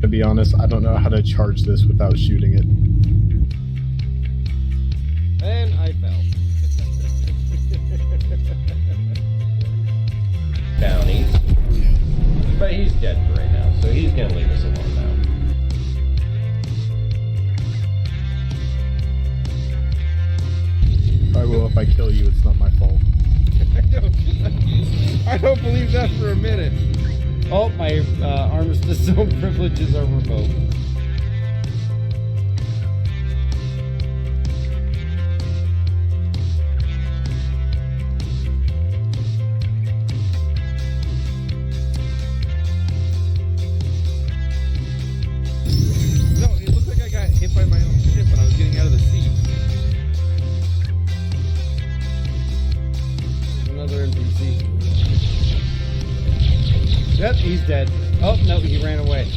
To be honest, I don't know how to charge this without shooting it. And I fell. Bounties. But he's dead for right now, so he's gonna leave us alone now. I will if I kill you, it's not my fault. I don't believe that for a minute. Oh, my armistice zone privileges are revoked. No, it looked like I got hit by my own ship when I was getting out of the sea. Another NPC. Yep, he's dead. Oh, no, he ran away.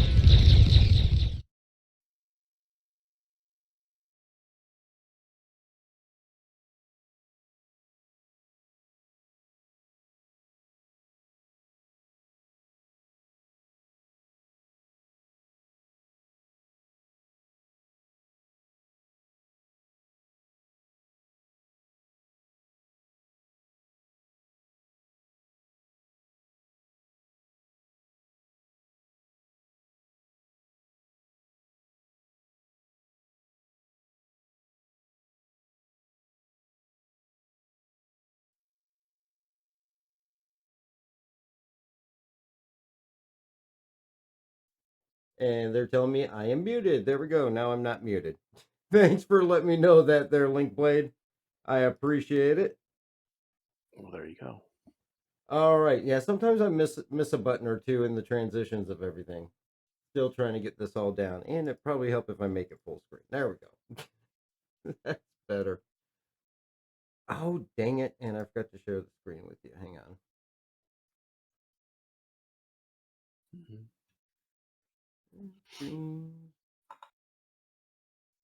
And they're telling me I am muted. There we go. Now I'm not muted. Thanks for letting me know that there, Linkblade. I appreciate it. Well, there you go. All right. Yeah, sometimes I miss a button or two in the transitions of everything. Still trying to get this all down. And it probably help if I make it full screen. There we go. That's better. Oh, dang it. And I forgot to share the screen with you. Hang on.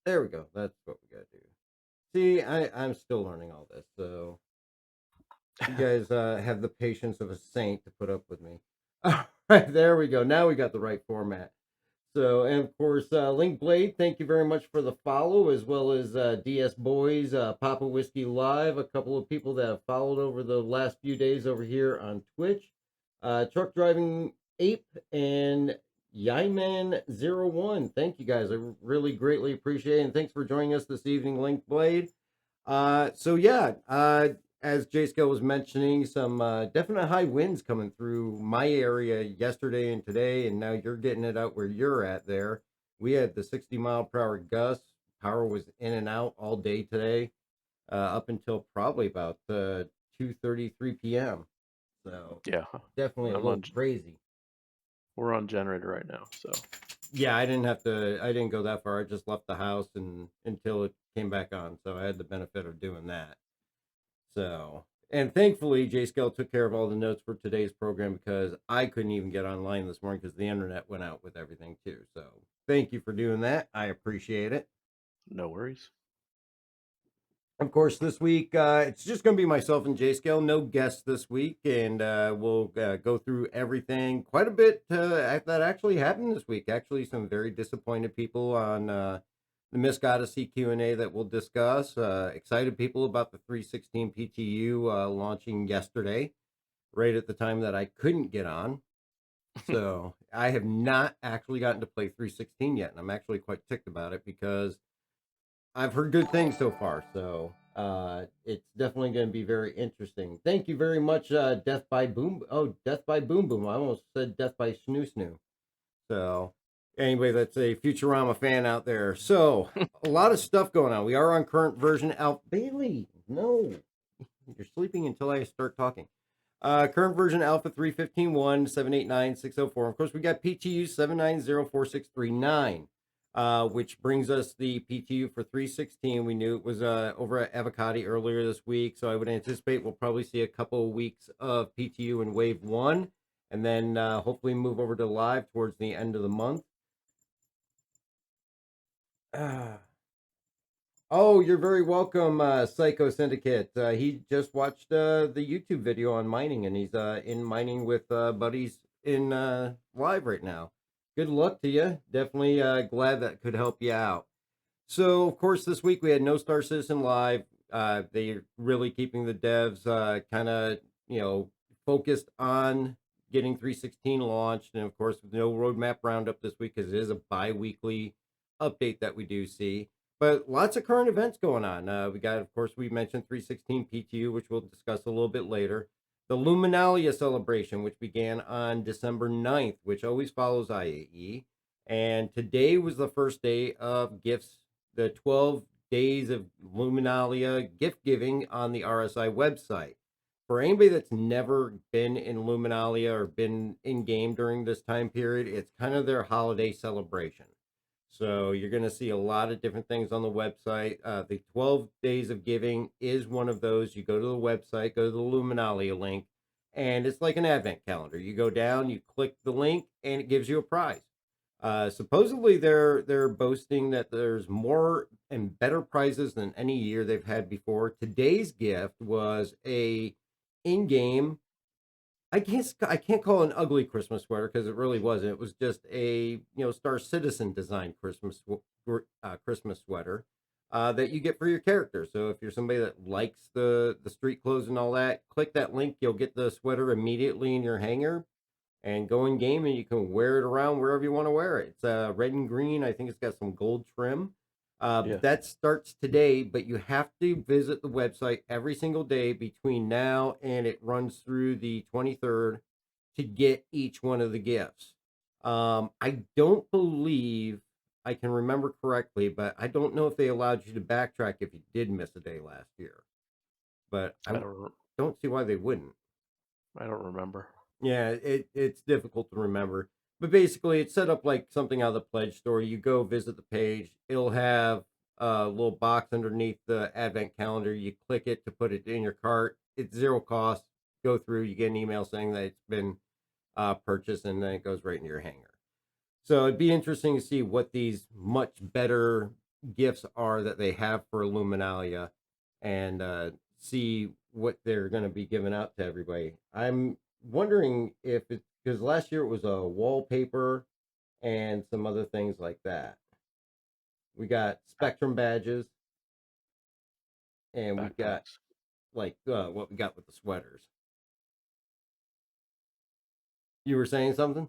There we go. That's what we got to do. See, I'm still learning all this. So you guys have the patience of a saint to put up with me. All right, there we go. Now we got the right format. So, and of course, Link Blade, thank you very much for the follow, as well as DS Boys, Papa Whiskey Live, a couple of people that have followed over the last few days over here on Twitch, Truck Driving Ape, and Yaiman01. Thank you guys. I really greatly appreciate it. And thanks for joining us this evening, Link Blade. So yeah, as J Scale was mentioning, some definite high winds coming through my area yesterday and today, and now you're getting it out where you're at there. We had the 60-mile-per-hour gusts. Power was in and out all day today, up until probably about 2:33 p.m. So yeah, definitely a little crazy. We're on generator right now, so yeah, I didn't go that far. I just left the house and until it came back on, so I had the benefit of doing that. So, and thankfully, J Scale took care of all the notes for today's program because I couldn't even get online this morning because the internet went out with everything too. So, thank you for doing that. I appreciate it. No worries. Of course, this week it's just going to be myself and J Scale. No guests this week, and we'll go through everything. Quite a bit that actually happened this week. Actually, some very disappointed people on the Miss Odyssey Q&A that we'll discuss. Excited people about the 3.16 PTU launching yesterday, right at the time that I couldn't get on. So I have not actually gotten to play 3.16 yet, and I'm actually quite ticked about it because I've heard good things so far. So it's definitely going to be very interesting. Thank you very much, Death by Boom. Oh, Death by Boom Boom. I almost said Death by Snoo Snoo. So anyway, that's a Futurama fan out there. So a lot of stuff going on. We are on current version alpha. Bailey, no, you're sleeping until I start talking. Current version alpha 3.15.1, 789.604. Of course, we got PTU 7904639, which brings us the PTU for 3.16. We knew it was over at Avocado earlier this week, so I would anticipate we'll probably see a couple of weeks of PTU in wave 1, and then hopefully move over to live towards the end of the month. Oh, you're very welcome, Psycho Syndicate. He just watched the YouTube video on mining, and he's in mining with buddies in live right now. Good luck to you. Definitely glad that could help you out. So, of course, this week we had No Star Citizen Live. They're really keeping the devs kind of, focused on getting 3.16 launched. And of course, with no roadmap roundup this week because it is a bi weekly update that we do see. But lots of current events going on. We got, of course, we mentioned 3.16 PTU, which we'll discuss a little bit later. The Luminalia celebration, which began on December 9th, which always follows IAE. And today was the first day of gifts, the 12 days of Luminalia gift giving on the RSI website. For anybody that's never been in Luminalia or been in game during this time period, it's kind of their holiday celebration. So you're going to see a lot of different things on the website. The 12 days of giving is one of those. You go to the website, go to the Luminalia link, and it's like an advent calendar. You go down, you click the link, and it gives you a prize. Supposedly they're boasting that there's more and better prizes than any year they've had before. Today's gift was a in-game. I can't call it an ugly Christmas sweater because it really wasn't. It was just a Star Citizen design Christmas sweater that you get for your character. So if you're somebody that likes the street clothes and all that, click that link. You'll get the sweater immediately in your hanger and go in game, and you can wear it around wherever you want to wear it. It's red and green. I think it's got some gold trim. Yeah. That starts today, but you have to visit the website every single day between now and it runs through the 23rd to get each one of the gifts. I don't believe I can remember correctly, but I don't know if they allowed you to backtrack if you did miss a day last year. But I don't see why they wouldn't. I don't remember. Yeah, it's difficult to remember. But basically, it's set up like something out of the pledge store. You go visit the page. It'll have a little box underneath the advent calendar. You click it to put it in your cart. It's zero cost. Go through. You get an email saying that it's been purchased, and then it goes right into your hanger. So it'd be interesting to see what these much better gifts are that they have for Luminalia, and see what they're going to be giving out to everybody. I'm wondering if it's because last year it was a wallpaper and some other things like that. We got Spectrum badges, and we got Backpacks. like what we got with the sweaters. You were saying something?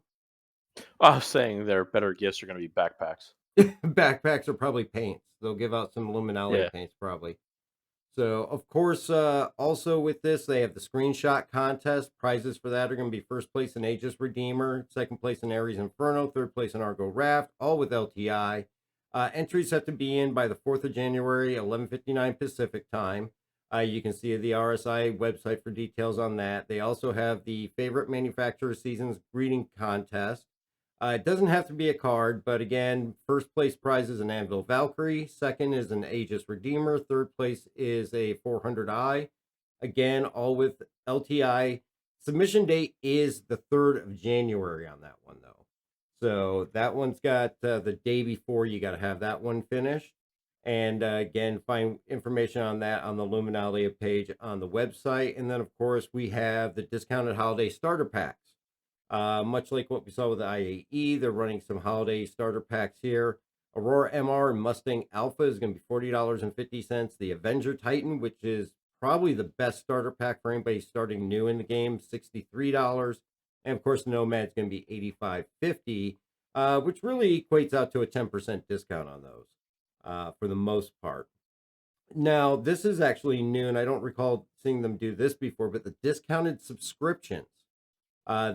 I was saying their better gifts are going to be backpacks. Backpacks are probably paints. They'll give out some Luminalia Yeah. paints probably. So, of course, also with this, they have the screenshot contest. Prizes for that are going to be first place in Aegis Redeemer, second place in Ares Inferno, third place in Argo Raft, all with LTI. Entries have to be in by the 4th of January, 11:59 Pacific time. You can see the RSI website for details on that. They also have the favorite manufacturer seasons greeting contest. It doesn't have to be a card, but again, first place prize is an Anvil Valkyrie. Second is an Aegis Redeemer. Third place is a 400i. Again, all with LTI. Submission date is the 3rd of January on that one, though. So that one's got the day before you got to have that one finished. And again, find information on that on the Luminalia page on the website. And then, of course, we have the discounted holiday starter packs. Much like what we saw with the IAE, they're running some holiday starter packs here. Aurora MR and Mustang Alpha is going to be $40.50. The Avenger Titan, which is probably the best starter pack for anybody starting new in the game, $63. And of course, Nomad's going to be $85.50, which really equates out to a 10% discount on those for the most part. Now, this is actually new, and I don't recall seeing them do this before, but the discounted subscriptions.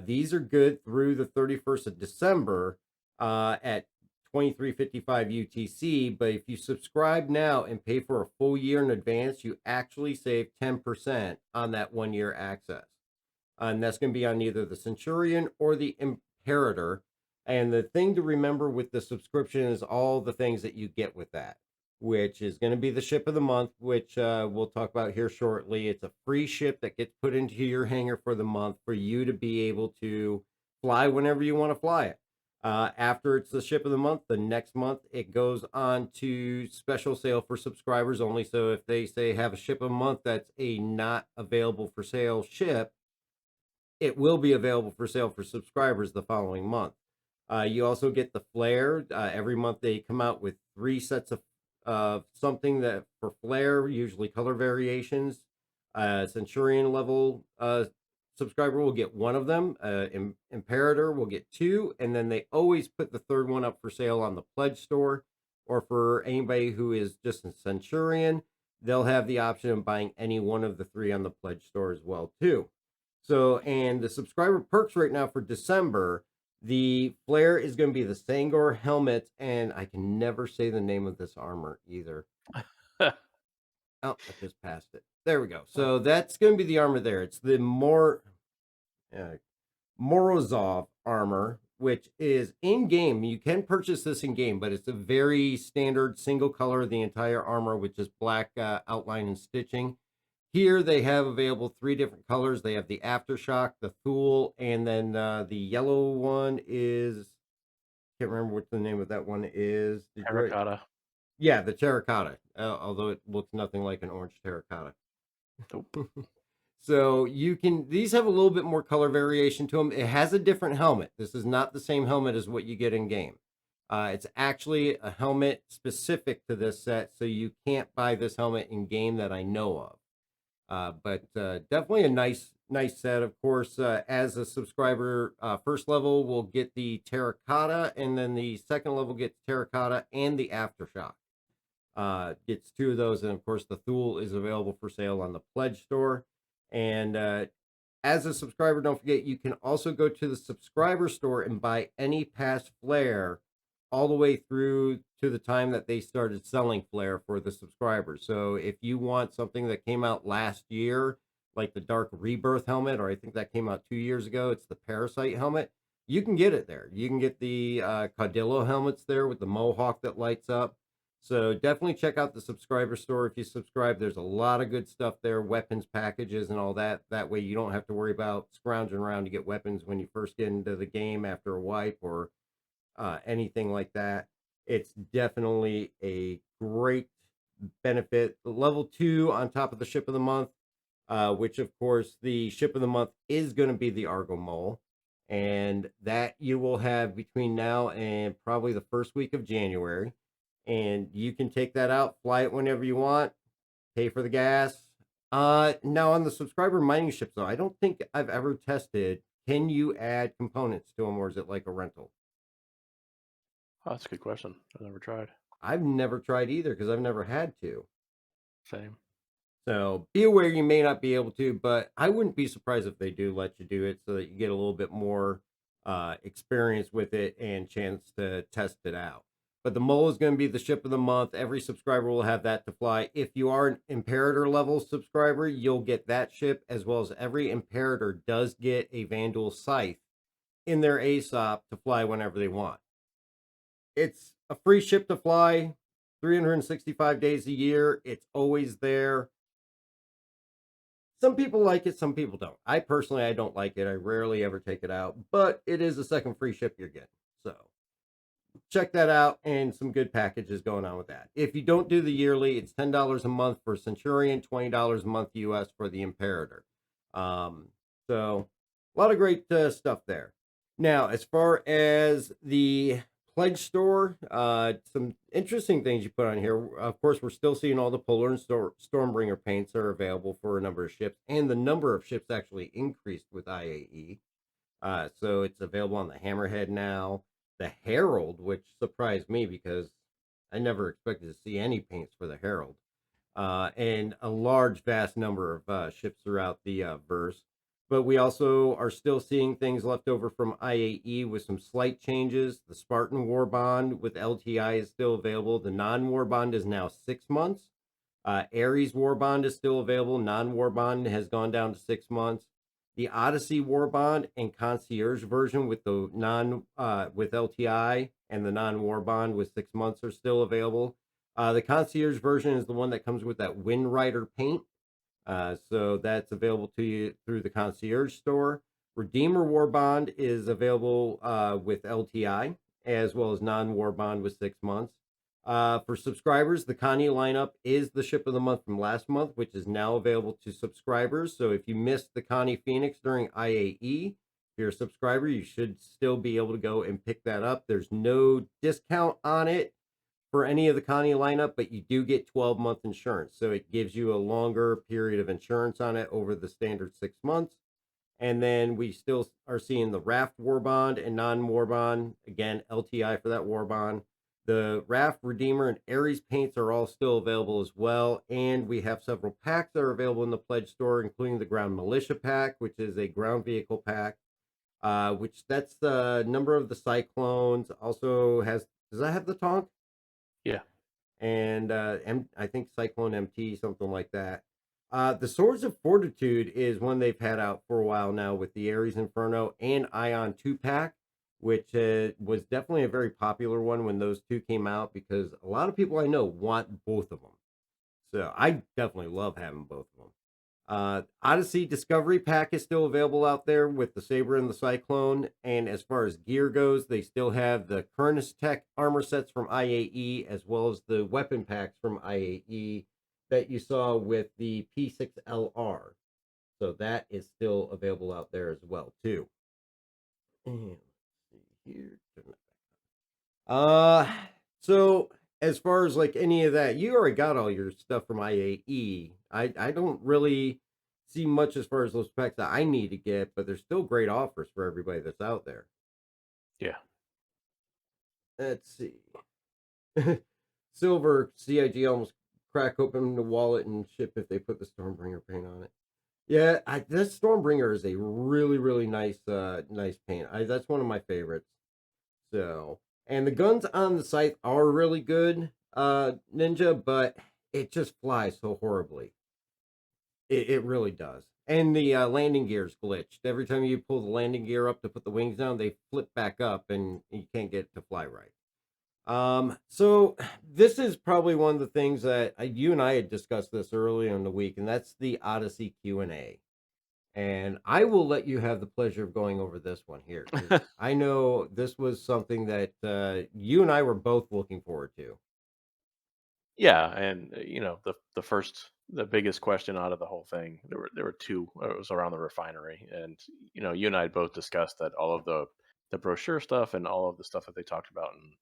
These are good through the 31st of December at 23.55 UTC. But if you subscribe now and pay for a full year in advance, you actually save 10% on that 1 year access. And that's going to be on either the Centurion or the Imperator. And the thing to remember with the subscription is all the things that you get with that, which is going to be the ship of the month, which we'll talk about here shortly. It's a free ship that gets put into your hangar for the month for you to be able to fly whenever you want to fly it. After it's the ship of the month, the next month it goes on to special sale for subscribers only. So if they say have a ship of the month that's a not available for sale ship, it will be available for sale for subscribers the following month. You also get the flare. Every month they come out with 3 sets of something that for flare, usually color variations. Centurion level subscriber will get 1 of them. Imperator will get 2, and then they always put the 3rd one up for sale on the pledge store. Or for anybody who is just a Centurion, they'll have the option of buying any one of the 3 on the pledge store as well too. So, and the subscriber perks right now for December, the flare is going to be the Sangor helmet, and I can never say the name of this armor either. Oh, I just passed it. There we go. So that's going to be the armor there. It's the Morozov armor, which is in game. You can purchase this in game, but it's a very standard single color, the entire armor, which is black outline and stitching. Here they have available 3 different colors. They have the Aftershock, the Thule, and then the yellow one is, can't remember what the name of that one is. Terracotta. Yeah, the terracotta, although it looks nothing like an orange terracotta. Nope. So you can, these have a little bit more color variation to them. It has a different helmet. This is not the same helmet as what you get in game. It's actually a helmet specific to this set, so you can't buy this helmet in game that I know of. But definitely a nice set. Of course, as a subscriber, first level will get the terracotta, and then the second level gets terracotta and the Aftershock. Gets 2 of those, and of course the Thule is available for sale on the pledge store. And as a subscriber, don't forget you can also go to the subscriber store and buy any past flare all the way through to the time that they started selling flare for the subscribers. So if you want something that came out last year, like the Dark Rebirth helmet, or I think that came out 2 years ago, it's the Parasite helmet, you can get it there. You can get the Caudillo helmets there with the mohawk that lights up. So definitely check out the subscriber store if you subscribe. There's a lot of good stuff there, weapons packages and all that. That way you don't have to worry about scrounging around to get weapons when you first get into the game after a wipe or anything like that. It's definitely a great benefit. Level 2 on top of the ship of the month, which of course the ship of the month is going to be the Argo Mole. And that you will have between now and probably the first week of January. And you can take that out, fly it whenever you want, pay for the gas. Now on the subscriber mining ships, though, I don't think I've ever tested. Can you add components to them, or is it like a rental? Oh, that's a good question. I've never tried. I've never tried either because I've never had to. Same. So be aware you may not be able to, but I wouldn't be surprised if they do let you do it so that you get a little bit more experience with it and chance to test it out. But the Mole is going to be the ship of the month. Every subscriber will have that to fly. If you are an Imperator level subscriber, you'll get that ship, as well as every Imperator does get a Vandal Scythe in their ASOP to fly whenever they want. It's a free ship to fly 365 days a year. It's always there. Some people like it, some people don't. I don't like it. I rarely ever take it out, but it is a second free ship you're getting. So check that out, and some good packages going on with that. If you don't do the yearly, it's $10 a month for Centurion, $20 a month US for the Imperator. So a lot of great stuff there. Now, as far as the pledge store, some interesting things you put on here. Of course, we're still seeing all the Polar and Stormbringer paints are available for a number of ships, and the number of ships actually increased with IAE. So it's available on the Hammerhead now. The Herald, which surprised me because I never expected to see any paints for the Herald, and a large, vast number of ships throughout the verse. But we also are still seeing things left over from IAE with some slight changes. The Spartan War Bond with LTI is still available. The non-War Bond is now 6 months. Ares War Bond is still available. Non-War Bond has gone down to 6 months. The Odyssey War Bond and Concierge version with the with LTI and the non-War Bond with 6 months are still available. The Concierge version is the one that comes with that Wind Rider paint. So that's available to you through the Concierge store. Redeemer War Bond is available with LTI, as well as non-War Bond with 6 months. For subscribers, the Connie lineup is the ship of the month from last month, which is now available to subscribers. So if you missed the Connie Phoenix during IAE, you're a subscriber, you should still be able to go and pick that up. There's no discount on it for any of the Connie lineup, but you do get 12-month insurance. So it gives you a longer period of insurance on it over the standard 6 months. And then we still are seeing the Raft War Bond and non-War Bond. Again, LTI for that War Bond. The Raft, Redeemer, and Ares paints are all still available as well. And we have several packs that are available in the Pledge store, including the Ground Militia pack, which is a ground vehicle pack, which that's the number of the Cyclones. Also has, does that have the Tonk? Yeah. And I think Cyclone MT, something like that. The Swords of Fortitude is one they've had out for a while now with the Ares Inferno and Ion 2-pack, which was definitely a very popular one when those two came out because a lot of people I know want both of them. So I definitely love having both of them. Odyssey Discovery Pack is still available out there with the Saber and the Cyclone. And as far as gear goes, they still have the Kernus Tech armor sets from IAE as well as the weapon packs from IAE that you saw with the P6LR. So that is still available out there as well too. And let's see here. So as far as like any of that, you already got all your stuff from IAE. I don't really see much as far as those packs that I need to get, but there's still great offers for everybody that's out there. Yeah. Let's see. Silver CIG almost crack open the wallet and ship if they put the Stormbringer paint on it. Yeah, this Stormbringer is a really nice nice paint. That's one of my favorites. So, and the guns on the scythe are really good, Ninja, but it just flies so horribly. It really does. And the landing gear is glitched. Every time you pull the landing gear up to put the wings down, they flip back up and you can't get it to fly right. So this is probably one of the things that you and I had discussed this earlier in the week, and that's the Odyssey Q&A. And I will let you have the pleasure of going over this one here. I know this was something that you and I were both looking forward to. Yeah, and the biggest question out of the whole thing, there were two. It was around the refinery, and you and I had both discussed that all of the brochure stuff and all of the stuff that they talked about in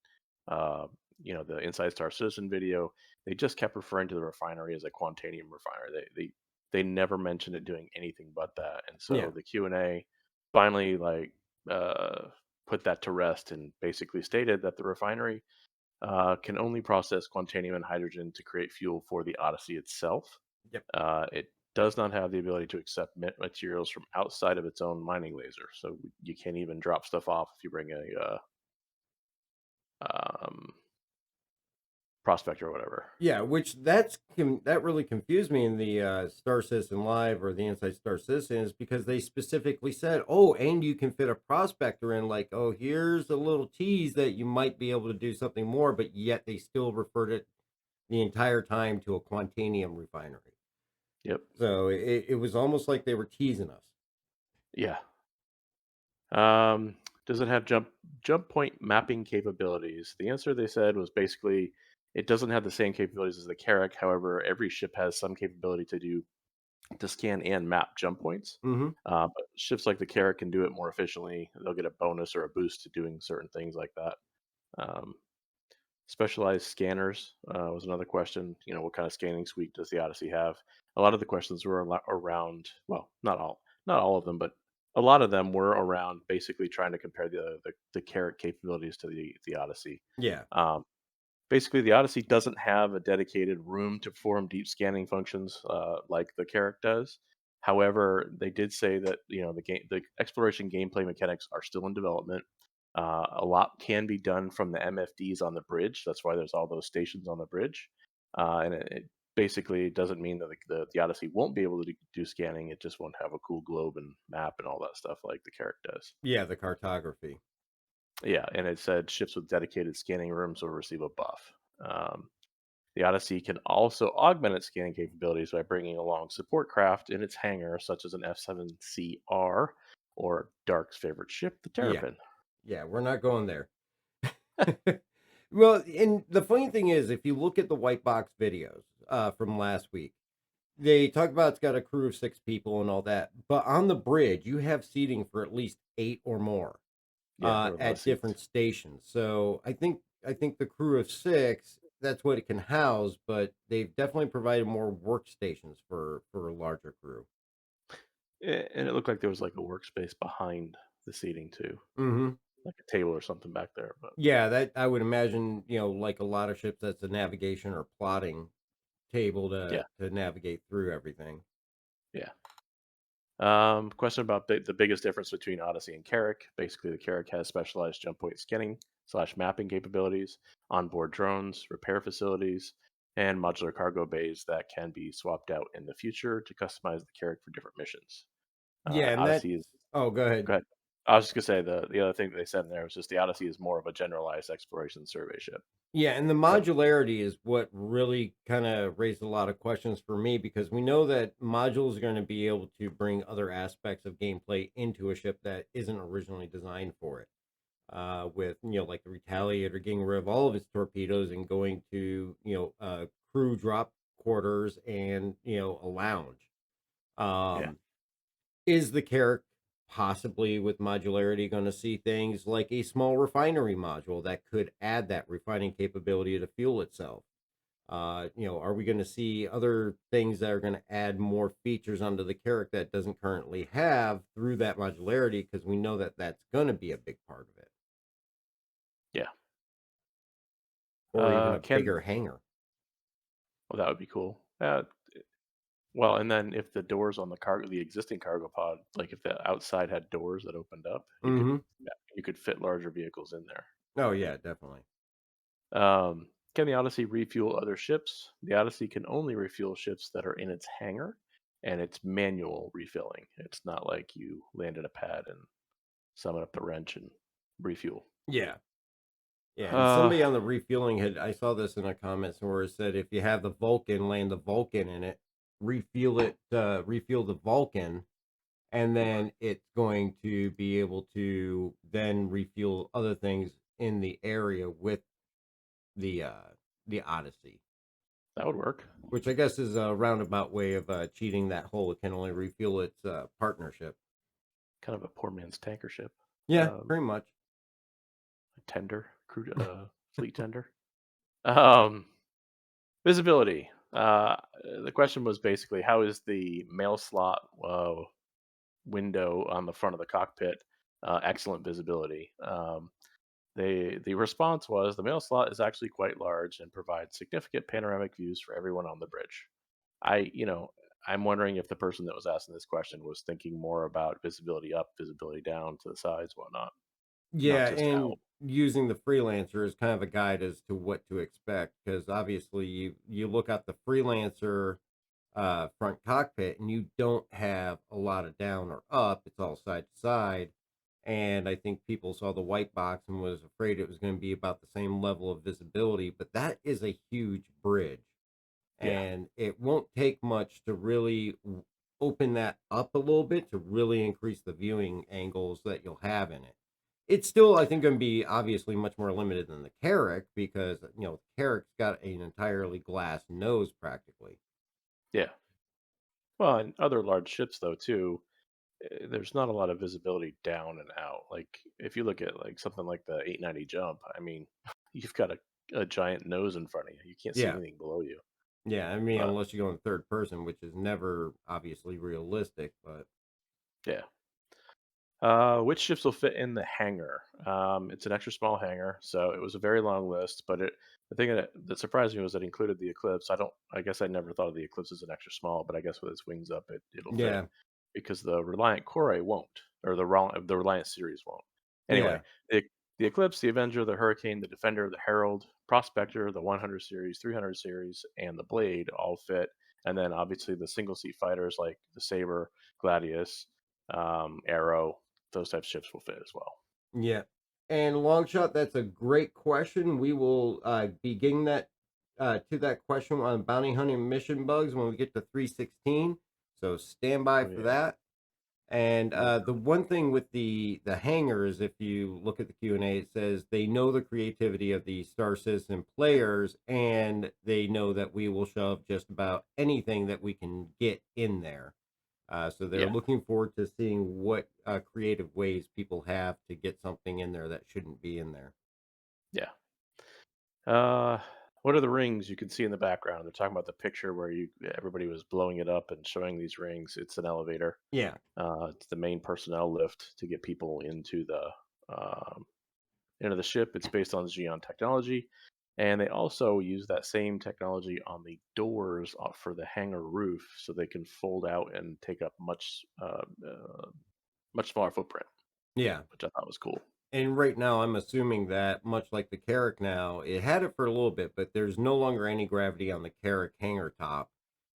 the Inside Star Citizen video, they just kept referring to the refinery as a Quantanium refinery. They never mentioned it doing anything but that, and so Yeah. the Q&A finally put that to rest and basically stated that the refinery can only process quantanium and hydrogen to create fuel for the Odyssey itself. Yep. It does not have the ability to accept materials from outside of its own mining laser, so you can't even drop stuff off if you bring a prospector or whatever. Yeah, which that really confused me in the Star Citizen Live or the Inside Star Citizen is because they specifically said, "Oh, and you can fit a prospector in." Like, "Oh, here's a little tease that you might be able to do something more," but yet they still referred it the entire time to a Quantanium refinery. Yep. So it was almost like they were teasing us. Yeah. Does it have jump point mapping capabilities? The answer they said was basically it doesn't have the same capabilities as the Carrack. However, every ship has some capability to scan and map jump points. Mm-hmm. But ships like the Carrack can do it more efficiently. They'll get a bonus or a boost to doing certain things like that. Um, Specialized scanners was another question. What kind of scanning suite does the Odyssey have? A lot of the questions were around. Well, not all of them, but a lot of them were around basically trying to compare the Carrack capabilities to the Odyssey. Yeah. Um, Basically, the Odyssey doesn't have a dedicated room to perform deep scanning functions like the Carrack does. However, they did say that the exploration gameplay mechanics are still in development. A lot can be done from the MFDs on the bridge. That's why there's all those stations on the bridge, and it basically doesn't mean that the Odyssey won't be able to do scanning. It just won't have a cool globe and map and all that stuff like the Carrack does. Yeah, the cartography. Yeah, and it said ships with dedicated scanning rooms will receive a buff. Um, the Odyssey can also augment its scanning capabilities by bringing along support craft in its hangar, such as an F-7CR or Dark's favorite ship, the Yeah. Terrapin. Yeah, we're not going there. Well, and the funny thing is, if you look at the white box videos from last week, They talk about it's got a crew of 6 people and all that, but on the bridge, you have seating for at least 8 or more Yeah, there were a lot of at seats. different stations. So I think the crew of 6, that's what it can house, but they've definitely provided more workstations for a larger crew. And it looked like there was like a workspace behind the seating too, Hmm. like a table or something back there. But Yeah, that I would imagine, like a lot of ships, that's a navigation or plotting table yeah, to navigate through everything. yeah. Question about the biggest difference between Odyssey and Carrack. Basically, the Carrack has specialized jump point scanning slash mapping capabilities, onboard drones, repair facilities, and modular cargo bays that can be swapped out in the future to customize the Carrack for different missions. Yeah, and that. Odyssey is Oh, go ahead. go ahead. I was just gonna say the other thing that they said in there was just the Odyssey is more of a generalized exploration survey ship. Yeah, and the But modularity is what really kind of raised a lot of questions for me because we know that modules are going to be able to bring other aspects of gameplay into a ship that isn't originally designed for it. With like the Retaliator getting rid of all of its torpedoes and going to crew drop quarters and a lounge. yeah, Um, is the Carrack possibly with modularity going to see things like a small refinery module that could add that refining capability to fuel itself? Are we going to see other things that are going to add more features onto the Carrack that doesn't currently have through that modularity? Because we know that that's going to be a big part of it, yeah. or even a Can bigger hangar. Well, that would be cool. Well, and then if the doors on the existing cargo pod, like if the outside had doors that opened up, Hmm. yeah, you could fit larger vehicles in there. Oh yeah, definitely. Can the Odyssey refuel other ships? The Odyssey can only refuel ships that are in its hangar, and it's manual refilling. It's not like you land in a pad and summon up the wrench and refuel. Yeah. Yeah, and Uh, somebody on the refueling I saw this in a comment somewhere. It said if you have the Vulcan, land the Vulcan in it, refuel the Vulcan, and then it's going to be able to then refuel other things in the area with the uh the Odyssey, that would work. which I guess is a roundabout way of cheating that whole it can only refuel its partnership. Kind of a poor man's tanker ship. Yeah, Um, pretty much. Tender, fleet tender. Um, Visibility. The question was basically how is the mail slot window on the front of the cockpit excellent visibility? The response was the mail slot is actually quite large and provides significant panoramic views for everyone on the bridge. I, you know, I'm wondering if the person that was asking this question was thinking more about visibility up, visibility down to the sides, whatnot, not Yeah, just out. and using the freelancer is kind of a guide as to what to expect because obviously you look at the freelancer front cockpit and you don't have a lot of down or up. It's all side to side. And I think people saw the white box and was afraid it was going to be about the same level of visibility, but that is a huge bridge. Yeah, And it won't take much to really open that up a little bit to really increase the viewing angles that you'll have in it. It's still, I think, going to be obviously much more limited than the Carrack because Carrack's got an entirely glass nose practically. yeah. Well, and other large ships though too. There's not a lot of visibility down and out. Like if you look at like something like the 890 jump, I mean, you've got a giant nose in front of you. You can't see Yeah. anything below you. Yeah, I mean, But unless you go in third person, which is never obviously realistic, but yeah. Which ships will fit in the hangar? It's an extra small hangar, so it was a very long list. But the thing that surprised me was it included the Eclipse. I guess I never thought of the Eclipse as an extra small, but I guess with its wings up, it'll fit yeah, because the Reliant Core won't, or the Reliant series won't. Anyway, yeah, the, the Eclipse, the Avenger, the Hurricane, the Defender, the Herald, Prospector, the 100 series, 300 series, and the Blade all fit. And then obviously the single seat fighters like the Saber, Gladius, Arrow, those types of ships will fit as well. yeah. And Longshot, that's a great question. We will be getting that to that question on bounty hunting mission bugs when we get to 316. So stand by Oh for yeah. that. And the one thing with the hangers, if you look at the Q&A, it says they know the creativity of the Star Citizen players, and they know that we will shove just about anything that we can get in there. So they're Yeah, looking forward to seeing what creative ways people have to get something in there that shouldn't be in there. yeah. What are the rings you can see in the background? They're talking about the picture where everybody was blowing it up and showing these rings. It's an elevator. Yeah, It's the main personnel lift to get people into the ship. It's based on Xeon technology, and they also use that same technology on the doors for the hangar roof, so they can fold out and take up much smaller footprint, yeah. which I thought was cool. And right now, I'm assuming that much like the Carrack now, it had it for a little bit, but there's no longer any gravity on the Carrack hangar top.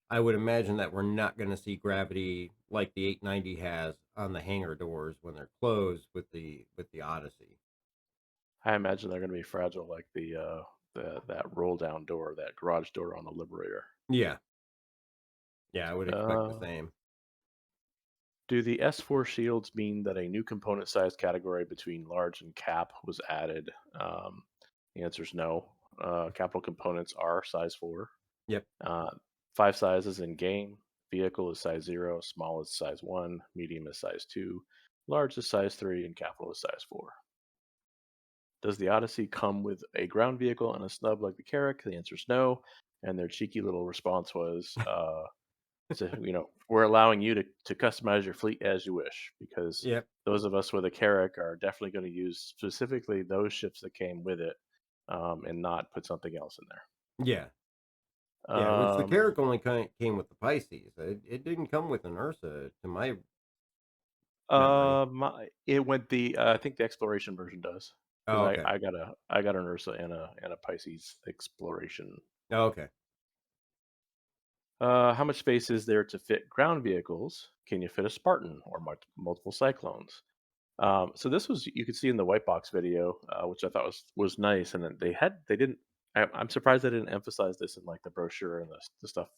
I would imagine that we're not going to see gravity like the 890 has on the hangar doors when they're closed with the Odyssey. I imagine they're going to be fragile, like the that roll down door, that garage door on the Liberator. Yeah, yeah, I would expect the Uh, same. do the S4 shields mean that a new component size category between large and cap was added? The answer is no. Capital components are size 4. Yep. Uh, 5 sizes in game. Vehicle is size 0, small is size 1, medium is size 2, large is size 3, and capital is size 4. Does the Odyssey come with a ground vehicle and a snub like the Carrack? The answer is no. And their cheeky little response was, we're allowing you to customize your fleet as you wish, because Yep. those of us with a Carrack are definitely going to use specifically those ships that came with it, and not put something else in Yeah. there. Yeah. Which the Carrack only came with the Pisces. It didn't come with an Ursa, to my memory. It went I think the exploration version does, because Oh, okay. I got an Ursa and a Pisces exploration. Oh, okay. How much space is there to fit ground vehicles? Can you fit a Spartan or multiple Cyclones? So this was, you could see in the white box video, which I thought was nice, and then they didn't. I'm surprised they didn't emphasize this in like the brochure and the stuff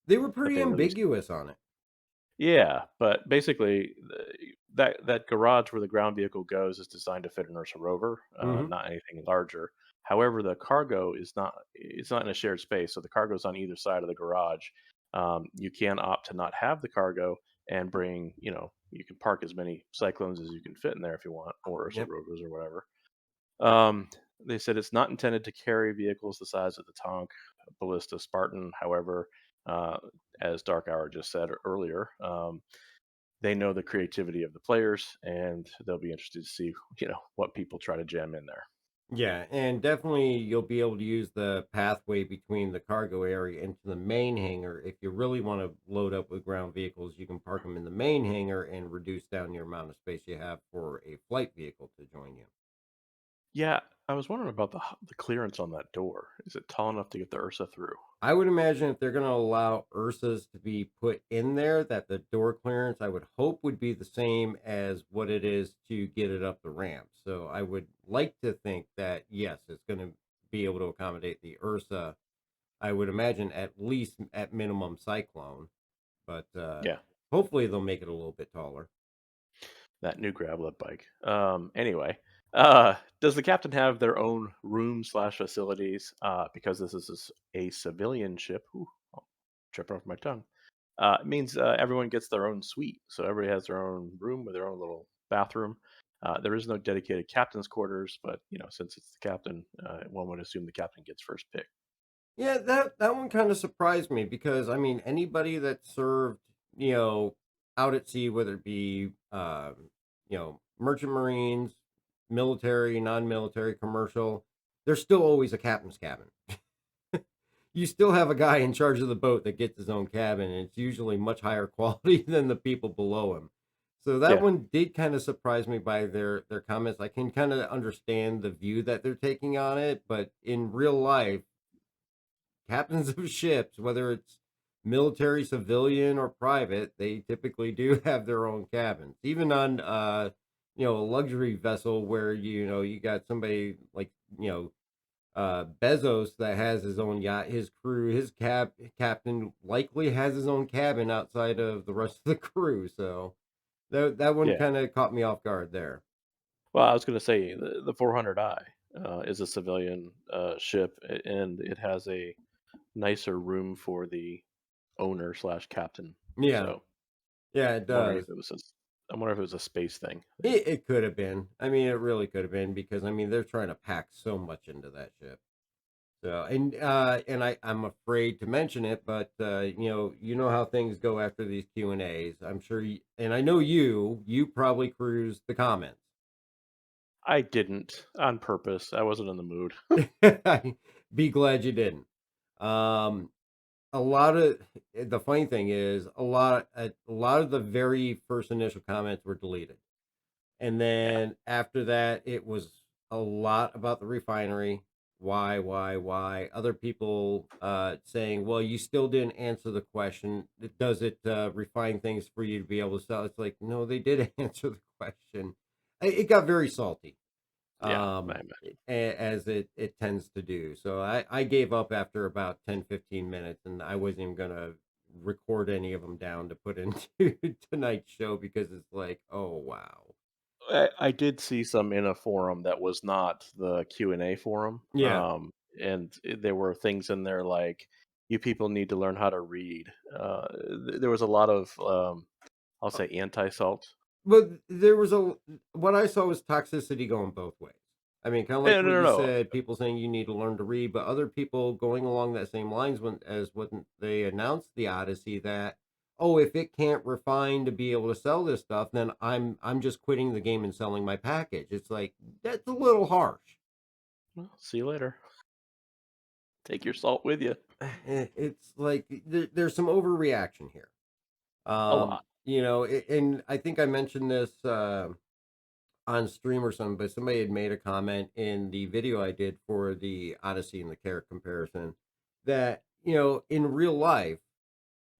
They were that pretty they released. ambiguous on it. Yeah, but basically, that garage where the ground vehicle goes is designed to fit an Ursa rover, Hmm. not anything larger. However, the cargo is not. It's not in a shared space, so the cargo is on either side of the garage. You can opt to not have the cargo and bring. You can park as many cyclones as you can fit in there if you want, or Ursa Yep. rovers or whatever. They said it's not intended to carry vehicles the size of the Tonk, Ballista, Spartan. However, uh, as Dark Hour just said earlier, they know the creativity of the players, and they'll be interested to see what people try to jam in there. Yeah, and definitely you'll be able to use the pathway between the cargo area into the main hangar. If you really want to load up with ground vehicles, you can park them in the main hangar and reduce down your amount of space you have for a flight vehicle to join you. Yeah, I was wondering about the clearance on that door. Is it tall enough to get the Ursa through? I would imagine if they're going to allow Ursas to be put in there, that the door clearance I would hope would be the same as what it is to get it up the ramp. So I would like to think that yes, it's going to be able to accommodate the Ursa. I would imagine at least at minimum Cyclone, but Yeah, hopefully they'll make it a little bit taller. that new gravel bike. Anyway, does the captain have their own room slash facilities? Because this is a civilian ship. Ooh, I'll trip off my tongue. It means everyone gets their own suite, so everybody has their own room with their own little bathroom. There is no dedicated captain's quarters, but since it's the captain, one would assume the captain gets first pick. Yeah, that one kind of surprised me because I mean anybody that served, you know, out at sea, whether it be merchant marines, military, non-military, commercial, there's still always a captain's cabin. You still have a guy in charge of the boat that gets his own cabin, and it's usually much higher quality than the people below him. So that Yeah, one did kind of surprise me by their comments. I can kind of understand the view that they're taking on it, but in real life captains of ships, whether it's military, civilian, or private, they typically do have their own cabins. Even on a luxury vessel where you got somebody like Bezos that has his own yacht, his crew, his captain likely has his own cabin outside of the rest of the crew. So that one Yeah. kind of caught me off guard there. Well, I was going to say the 400i is a civilian ship, and it has a nicer room for the owner slash captain. Yeah, So yeah, it I'm wondering does. if it was I'm wondering if it was a space thing. It could have been. I mean, it really could have been because I mean they're trying to pack so much into that ship. So and I'm afraid to mention it, but you know how things go after these Q&As. I'm sure and I know you probably cruise the comments. I didn't on purpose. I wasn't in the mood. Be glad you didn't. Um a lot of the funny thing is a lot of the very first initial comments were deleted. And Yeah. then after that, it was a lot about the refinery. Why? Other people saying, well, you still didn't answer the question. Does it refine things for you to be able to sell? It's like, no, they did answer the question. It got very salty, Yeah. I imagine. as it tends to do. So I gave up after about 10-15 minutes, and I wasn't even going to record any of them down to put into tonight's show because it's like, oh, wow. I did see some in a forum that was not the Q&A forum, Yeah. and there were things in there like, "You people need to learn how to read." There was a lot of, I'll say, anti-salt. But there was what I saw was toxicity going both ways. I mean, kind of like No, what no, you no. said, people saying you need to learn to read, but other people going along that same lines when they announced the Odyssey that, oh, if it can't refine to be able to sell this stuff, then I'm just quitting the game and selling my package. It's like that's a little harsh. Well, see you later. Take your salt with you. It's like there's some overreaction here. A lot. And I think I mentioned this. On stream or something, but somebody had made a comment in the video I did for the Odyssey and the carrot comparison that, in real life,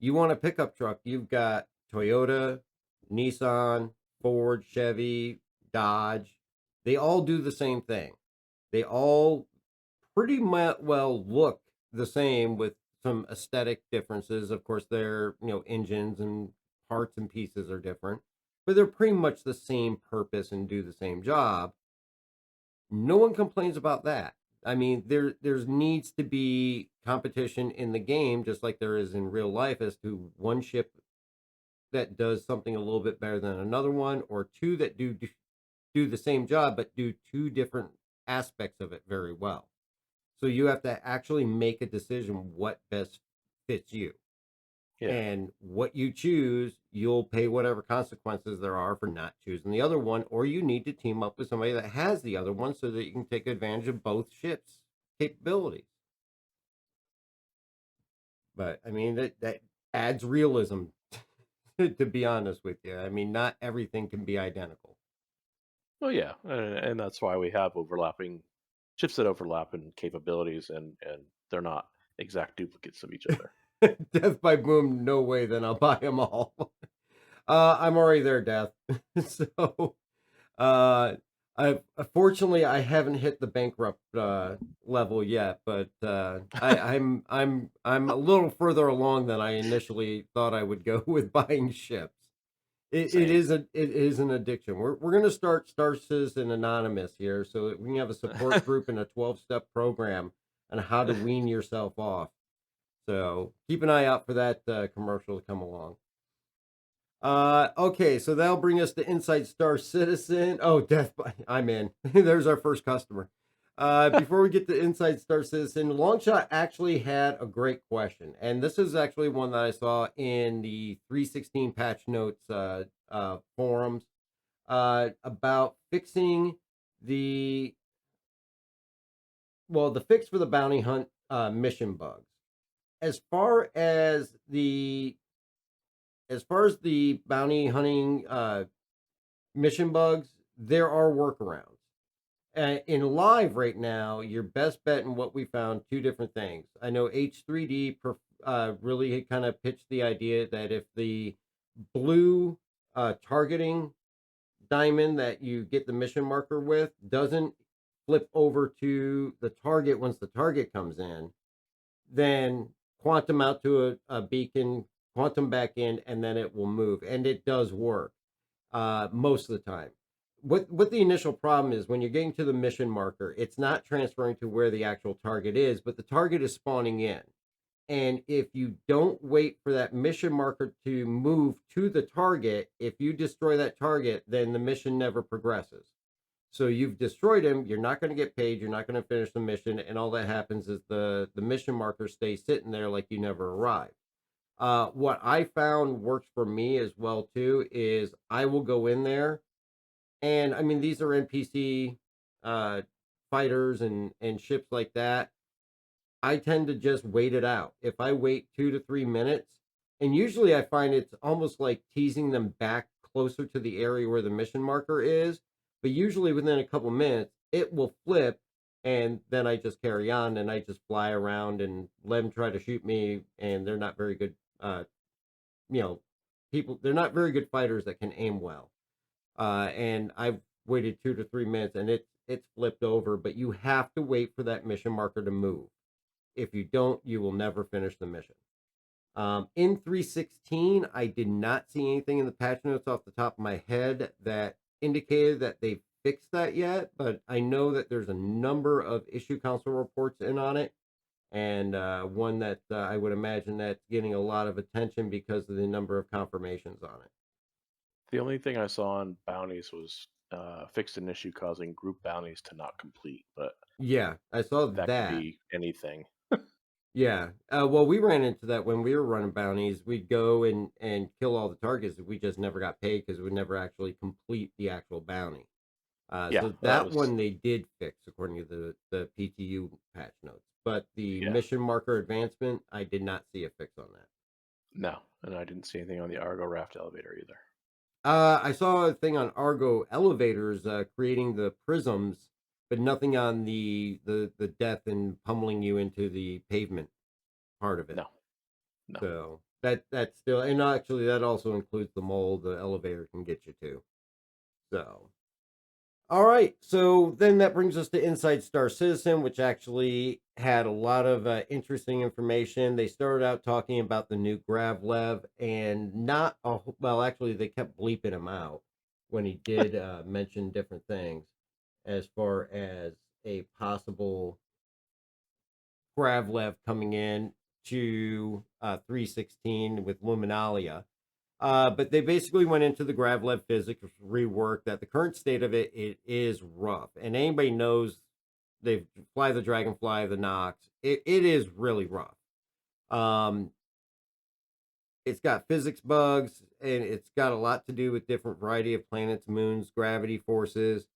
you want a pickup truck, you've got Toyota, Nissan, Ford, Chevy, Dodge. They all do the same thing. They all pretty much well look the same with some aesthetic differences. Of course, their engines and parts and pieces are different, but they're pretty much the same purpose and do the same job. No one complains about that. I mean, there's needs to be competition in the game, just like there is in real life, as to one ship that does something a little bit better than another one, or two that do the same job but do two different aspects of it very well. So you have to actually make a decision what best fits you. Yeah. And what you choose, you'll pay whatever consequences there are for not choosing the other one, or you need to team up with somebody that has the other one so that you can take advantage of both ships' capabilities. But I mean, that adds realism, to be honest with you. I mean, not everything can be identical. Well, yeah, and that's why we have overlapping chips that overlap in capabilities, and they're not exact duplicates of each other. Death by boom, no way, then I'll buy them all. I'm already there, Death. So, uh, fortunately I haven't hit the bankrupt level yet, but I'm a little further along than I initially thought I would go with buying ships. Same. It is an addiction. We're gonna start Star Citizen Anonymous here, so that we can have a support group and a 12-step program on how to wean yourself off. So keep an eye out for that commercial to come along. Okay, so that'll bring us to Inside Star Citizen. Oh, I'm in. There's our first customer. Before we get to Inside Star Citizen, Longshot actually had a great question, and this is actually one that I saw in the 3.16 patch notes forums about fixing the the fix for the bounty hunt mission bugs. As far as the bounty hunting mission bugs, there are workarounds. In live right now, your best bet in what we found, two different things. I know H3D really kind of pitched the idea that if the blue targeting diamond that you get the mission marker with doesn't flip over to the target once the target comes in, then quantum out to a beacon, quantum back in, and then it will move. And it does work most of the time. What the initial problem is when you're getting to the mission marker, it's not transferring to where the actual target is, but the target is spawning in. And if you don't wait for that mission marker to move to the target, if you destroy that target, then the mission never progresses. So you've destroyed him, you're not going to get paid, you're not going to finish the mission, and all that happens is the mission marker stays sitting there like you never arrived. What I found works for me as well too is I will go in there, and I mean these are NPC uh, fighters and ships like that. I tend to just wait it out. If I wait 2 to 3 minutes, and usually I find it's almost like teasing them back closer to the area where the mission marker is, but usually within a couple minutes, it will flip, and then I just carry on and I just fly around and let them try to shoot me, and they're not very good, you know, people, they're not very good fighters that can aim well. And I've waited 2 to 3 minutes and it's flipped over, but you have to wait for that mission marker to move. If you don't, you will never finish the mission. In 3.16, I did not see anything in the patch notes off the top of my head that indicated that they fixed that yet, but I know that there's a number of issue council reports in on it, and one that I would imagine that's getting a lot of attention because of the number of confirmations on it. The only thing I saw on bounties was fixed an issue causing group bounties to not complete, but Yeah, I saw that could that. be anything. Yeah. Well, we ran into that when we were running bounties. We'd go and kill all the targets. We just never got paid because we never actually complete the actual bounty. Yeah, So that that was one they did fix according to the PTU patch notes. But the yeah. mission marker advancement, I did not see a fix on that. No, and I didn't see anything on the Argo Raft elevator either. I saw a thing on Argo elevators creating the prisms, but nothing on the death and pummeling you into the pavement part of it. No, no. So that's still, and actually that also includes the mole the elevator can get you to. So all right, so then that brings us to Inside Star Citizen, which actually had a lot of interesting information. They started out talking about the new Gravlev, and not well, actually they kept bleeping him out when he did mention different things as far as a possible Gravlev coming in to 3.16 with Luminalia. But they basically went into the Gravlev physics rework that the current state of it is rough. And anybody knows they fly the Dragonfly, the Nox. It is really rough. It's got physics bugs, and it's got a lot to do with different variety of planets, moons, gravity forces.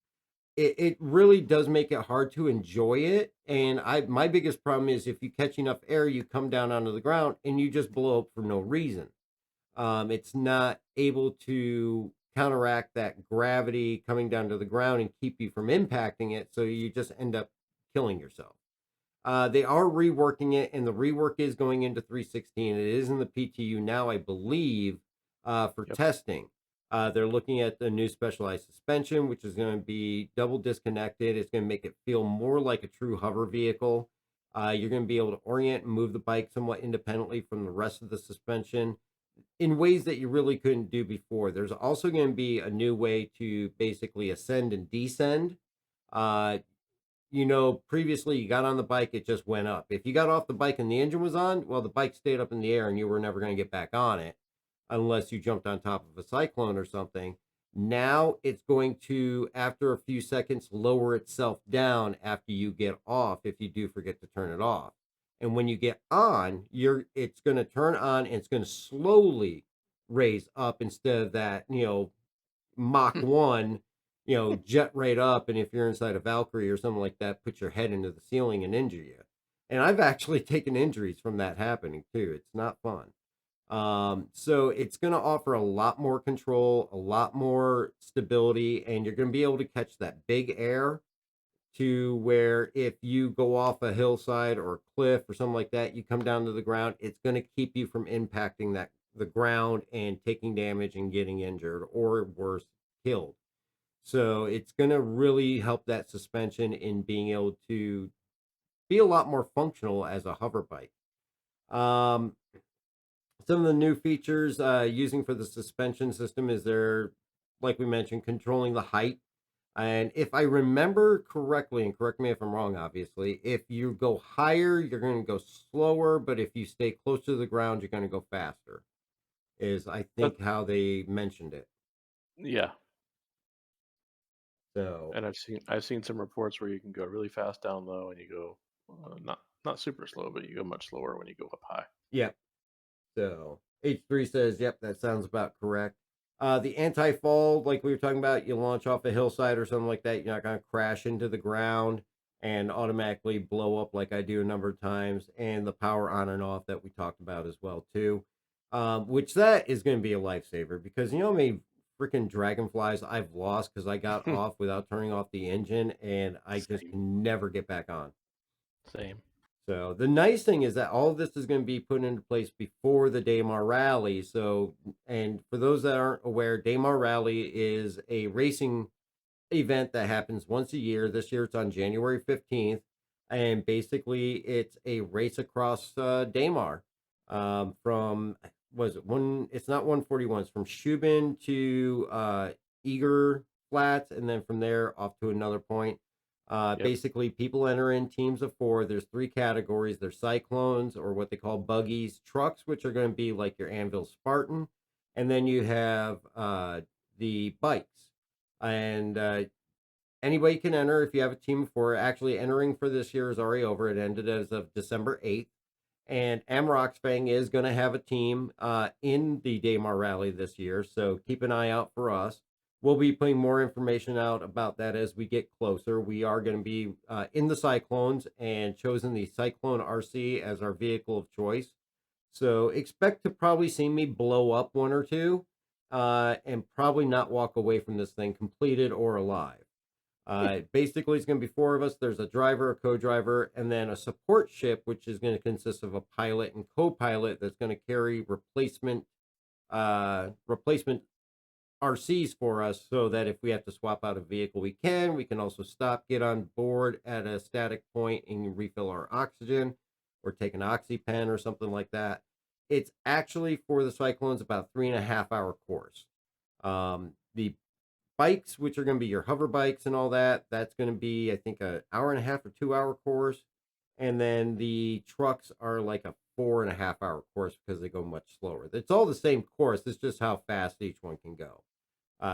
It really does make it hard to enjoy it. And my biggest problem is if you catch enough air, you come down onto the ground and you just blow up for no reason. It's not able to counteract that gravity coming down to the ground and keep you from impacting it, so you just end up killing yourself. They are reworking it, and the rework is going into 3.16. It is in the PTU now, I believe, for Yep. testing. They're looking at the new specialized suspension, which is going to be double disconnected. It's going to make it feel more like a true hover vehicle. You're going to be able to orient and move the bike somewhat independently from the rest of the suspension in ways that you really couldn't do before. There's also going to be a new way to basically ascend and descend. Uh, previously you got on the bike, it just went up. If you got off the bike and the engine was on, well, the bike stayed up in the air and you were never going to get back on it unless you jumped on top of a cyclone or something. Now it's going to, after a few seconds, lower itself down after you get off if you do forget to turn it off. And when you get on, it's going to turn on and it's going to slowly raise up instead of that, Mach 1, jet right up. And if you're inside a Valkyrie or something like that, put your head into the ceiling and injure you. And I've actually taken injuries from that happening too. It's not fun. So it's going to offer a lot more control, a lot more stability, and you're going to be able to catch that big air to where if you go off a hillside or a cliff or something like that, you come down to the ground, it's going to keep you from impacting the ground and taking damage and getting injured or worse, killed. So it's going to really help that suspension in being able to be a lot more functional as a hover bike. Um, some of the new features using for the suspension system is there, like we mentioned, controlling the height. And if I remember correctly, and correct me if I'm wrong, obviously, if you go higher, you're going to go slower, but if you stay close to the ground, you're going to go faster, is I But think how they mentioned it. yeah, So, and I've seen some reports where you can go really fast down low, and you go not super slow, but you go much slower when you go up high. yeah. So H3 says, yep, that sounds about correct. The anti-fall, like we were talking about, you launch off a hillside or something like that, you're not going to crash into the ground and automatically blow up like I do a number of times. And the power on and off that we talked about as well too, which that is going to be a lifesaver because you know how many freaking dragonflies I've lost because I got off without turning off the engine and I just Same, can never get back on. same. So the nice thing is that all of this is going to be put into place before the Daymar Rally. So, and for those that aren't aware, Daymar Rally is a racing event that happens once a year. This year it's on January 15th. And basically it's a race across Daymar from, was it one? It's not 141. It's from Shubin to Eager Flats. And then from there off to another point. Yep. Basically, people enter in teams of four. There's three categories. There's cyclones, or what they call buggies, trucks, which are going to be like your Anvil Spartan, and then you have the bikes. And anybody can enter if you have a team of four. Actually, entering for this year is already over. It ended as of December 8th. And Amroxfang is going to have a team in the Daymar Rally this year, so keep an eye out for us. We'll be putting more information out about that as we get closer. We are going to be in the Cyclones and chosen the Cyclone RC as our vehicle of choice. So expect to probably see me blow up one or two and probably not walk away from this thing completed or alive. Basically, it's going to be four of us. There's a driver, a co-driver, and then a support ship, which is going to consist of a pilot and co-pilot that's going to carry replacement RCs for us, so that if we have to swap out a vehicle, we can. We can also stop, get on board at a static point, and refill our oxygen, or take an oxypen or something like that. It's actually for the Cyclones about 3.5 hour course. The bikes, which are going to be your hover bikes and all that, that's going to be, I think, an hour and a half or 2 hour course. And then the trucks are like a 4.5 hour course because they go much slower. It's all the same course. It's just how fast each one can go.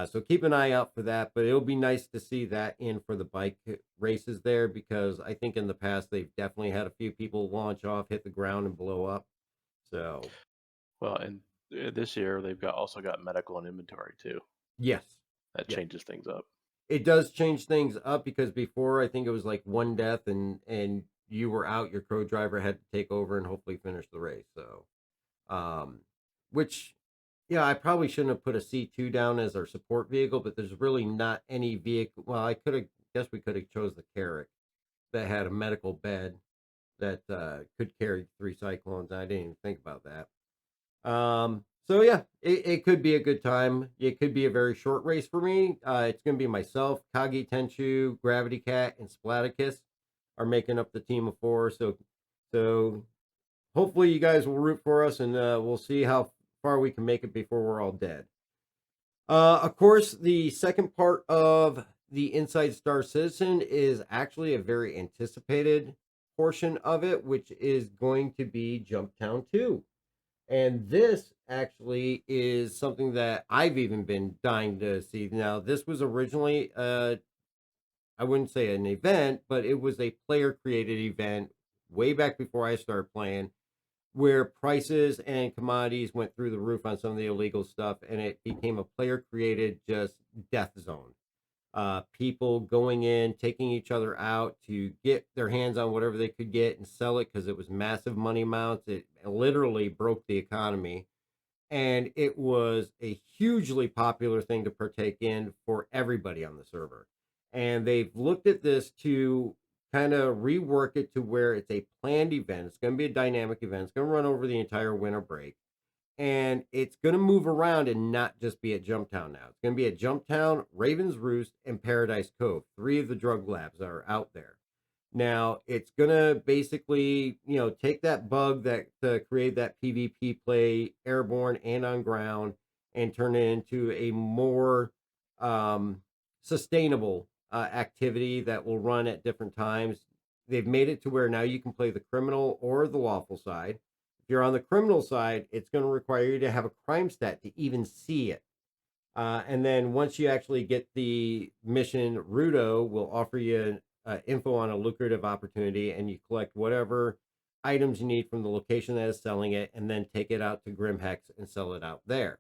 So keep an eye out for that. But it'll be nice to see that in for the bike races there because I think in the past they've definitely had a few people launch off, hit the ground, and blow up. So Well, and this year they've also got medical and inventory too. yes, That yeah. changes things up. It does change things up because before I think it was like one death and you were out, your co-driver had to take over and hopefully finish the race. So, um, which yeah, I probably shouldn't have put a C2 down as our support vehicle, but there's really not any vehicle. Well, I could have guess we could have chose the Carrack that had a medical bed that could carry three cyclones. I didn't even think about that. So yeah, it could be a good time. It could be a very short race for me. It's going to be myself, Kagi Tenchu, Gravity Cat, and Splaticus are making up the team of four. So hopefully you guys will root for us, and we'll see how far we can make it before we're all dead. Of course, the second part of the Inside Star Citizen is actually a very anticipated portion of it, which is going to be Jumptown 2. And this actually is something that I've even been dying to see. Now, this was originally, I wouldn't say an event, but it was a player created event way back before I started playing, where prices and commodities went through the roof on some of the illegal stuff, and it became a player created just death zone. People going in, taking each other out to get their hands on whatever they could get and sell it because it was massive money amounts. It literally broke the economy. And it was a hugely popular thing to partake in for everybody on the server. And they've looked at this to kind of rework it to where it's a planned event. It's going to be a dynamic event. It's going to run over the entire winter break. and it's going to move around and not just be at Jumptown now. It's going to be at Jumptown, Raven's Roost, and Paradise Cove. 3 of the drug labs are out there. Now, it's going to basically, take that bug that create that PvP play airborne and on ground and turn it into a more sustainable activity that will run at different times. They've made it to where now you can play the criminal or the lawful side. If you're on the criminal side, it's going to require you to have a crime stat to even see it. And then once you actually get the mission, Rudo will offer you info on a lucrative opportunity, and you collect whatever items you need from the location that is selling it, and then take it out to Grimhex and sell it out there.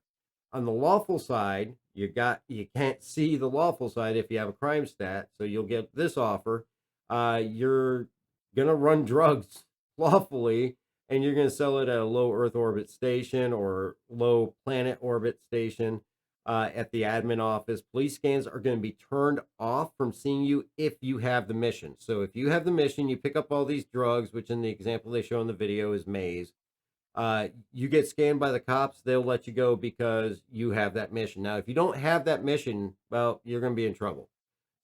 On the lawful side, you can't see the lawful side if you have a crime stat, so you'll get this offer. You're gonna run drugs lawfully, and you're gonna sell it at a low Earth orbit station or low planet orbit station. At the admin office, police scans are going to be turned off from seeing you if you have the mission. So if you have the mission, you pick up all these drugs, which in the example they show in the video is maize. You get scanned by the cops, they'll let you go because you have that mission. Now, if you don't have that mission, well, you're going to be in trouble.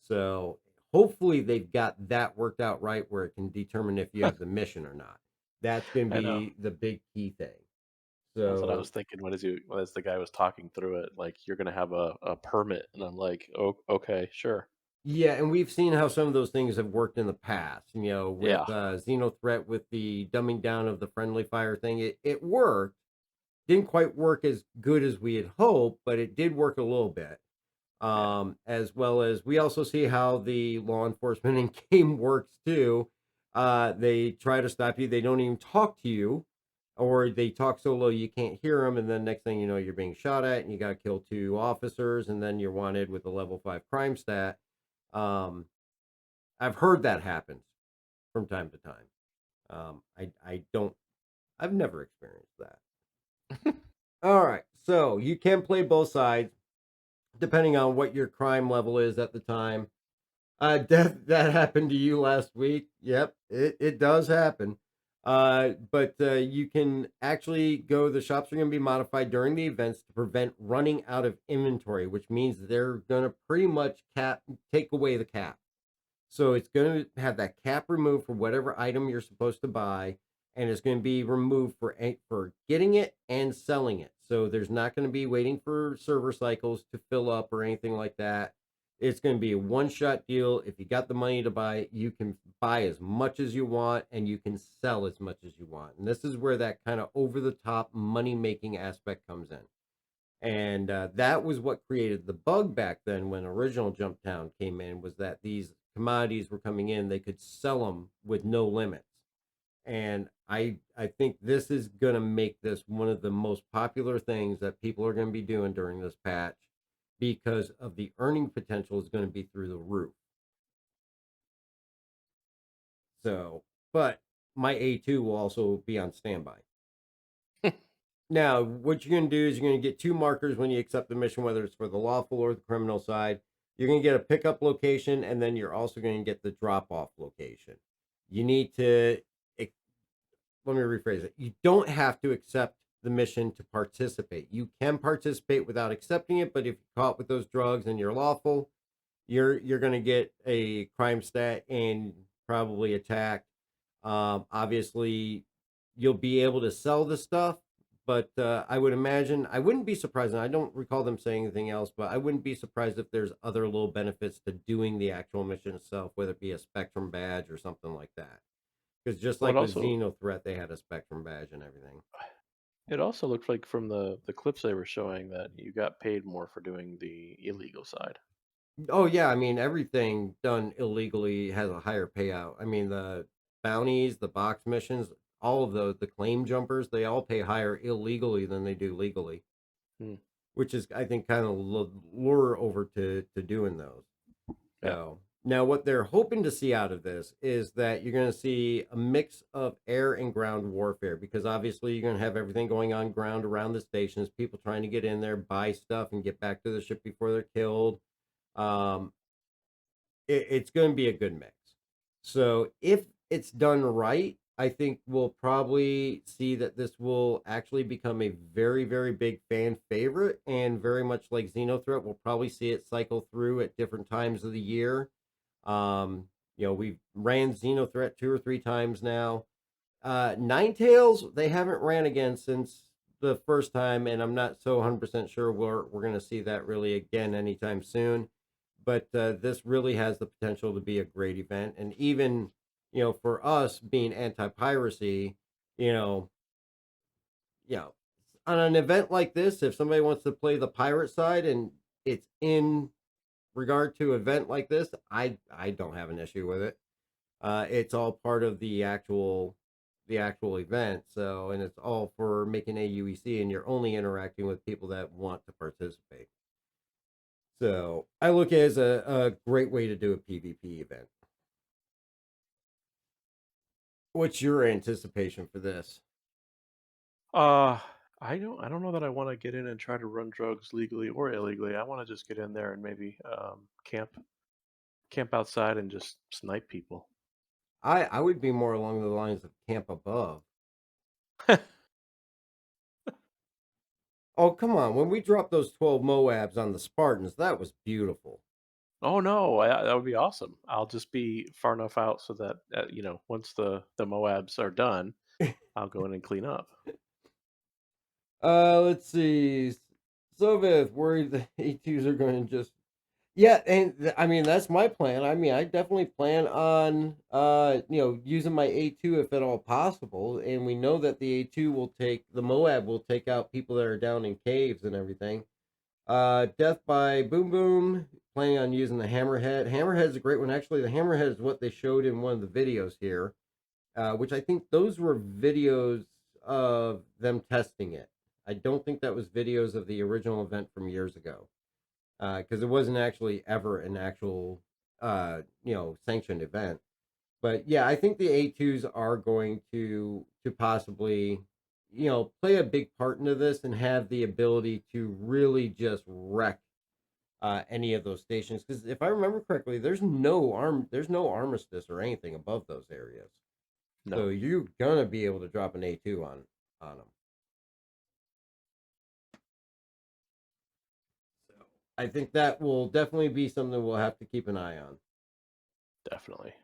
So hopefully they've got that worked out right where it can determine if you have the mission or not. That's going to I know. be the big key thing. That's what I So was thinking as the guy was talking through it. Like, you're gonna have a permit, and I'm like, oh, okay, sure, yeah, and we've seen how some of those things have worked in the past. With yeah, Xenothreat, with the dumbing down of the friendly fire thing, it worked. Didn't quite work as good as we had hoped, but it did work a little bit. yeah. As well as we also see how the law enforcement in game works too. They try to stop you. They don't even talk to you, or they talk so low you can't hear them. And then next thing you know, you're being shot at, and you got to kill 2 officers, and then you're wanted with a level 5 crime stat. Um, I've heard that happens from time to time. I don't. I've never experienced that. All right, so you can play both sides depending on what your crime level is at the time. Death, that happened to you last week. Yep, it does happen. But you can actually go. The shops are going to be modified during the events to prevent running out of inventory, which means they're going to pretty much take away the cap. So it's going to have that cap removed for whatever item you're supposed to buy, and it's going to be removed for getting it and selling it. So there's not going to be waiting for server cycles to fill up or anything like that. It's going to be a one-shot deal. If you got the money to buy it, you can buy as much as you want, and you can sell as much as you want. And this is where that kind of over-the-top money-making aspect comes in. And that was what created the bug back then when original Jumptown came in, was that these commodities were coming in, they could sell them with no limits. And I think this is going to make this one of the most popular things that people are going to be doing during this patch, because of the earning potential is going to be through the roof. So, but my A2 will also be on standby. Now, what you're going to do is you're going to get 2 markers when you accept the mission, whether it's for the lawful or the criminal side. You're going to get a pickup location, and then you're also going to get the drop-off location. You need to, let me rephrase it. You don't have to accept the mission to participate. You can participate without accepting it, but if you're caught with those drugs and you're lawful, you're going to get a crime stat and probably attacked. Obviously, you'll be able to sell the stuff, but I would imagine, I wouldn't be surprised, and I don't recall them saying anything else, but I wouldn't be surprised if there's other little benefits to doing the actual mission itself, whether it be a Spectrum badge or something like that. Because just Well, like with Xenothreat, they had a Spectrum badge and everything. it also looked like from the clips they were showing that you got paid more for doing the illegal side. Oh yeah, I mean everything done illegally has a higher payout. I mean the bounties, the box missions, all of the claim jumpers, they all pay higher illegally than they do legally, Hmm. which is I think kind of lure over to doing those. Yeah. So now what they're hoping to see out of this is that you're going to see a mix of air and ground warfare, because obviously you're going to have everything going on ground around the stations, people trying to get in there, buy stuff, and get back to the ship before they're killed. Um, it's going to be a good mix. So if it's done right, I think we'll probably see that this will actually become a very, very big fan favorite, and very much like Xenothreat, we'll probably see it cycle through at different times of the year. We've ran Xenothreat 2 or 3 times now. Ninetales, they haven't ran again since the first time, and I'm not so 100% sure we're going to see that really again anytime soon. But this really has the potential to be a great event, and even for us being anti-piracy, you know, you know, on an event like this, if somebody wants to play the pirate side and it's in regard to an event like this, I don't have an issue with it. It's all part of the actual event. So, and it's all for making a UEC, and you're only interacting with people that want to participate. So, I look at it as a great way to do a PvP event. What's your anticipation for this? Uh, I don't know that I want to get in and try to run drugs legally or illegally. I want to just get in there and maybe camp outside and just snipe people. I would be more along the lines of camp above. Oh, come on. When we dropped those 12 Moabs on the Spartans, that was beautiful. Oh no, that would be awesome. I'll just be far enough out so that once the Moabs are done, I'll go in and clean up. Let's see. Soviet worried the A2s are going to just. Yeah, and I mean that's my plan. I mean, I definitely plan on using my A2 if at all possible. And we know that the A2 will take the Moab will take out people that are down in caves and everything. Death by Boom Boom. Planning on using the Hammerhead. Hammerhead's a great one. Actually, the Hammerhead is what they showed in one of the videos here, which I think those were videos of them testing it. I don't think that was videos of the original event from years ago, because it wasn't actually ever an actual, sanctioned event. But yeah, I think the A2s are going to possibly, play a big part into this and have the ability to really just wreck any of those stations. Because if I remember correctly, there's no armistice or anything above those areas, so No, you're gonna be able to drop an A2 on them. So I think that will definitely be something we'll have to keep an eye on. definitely.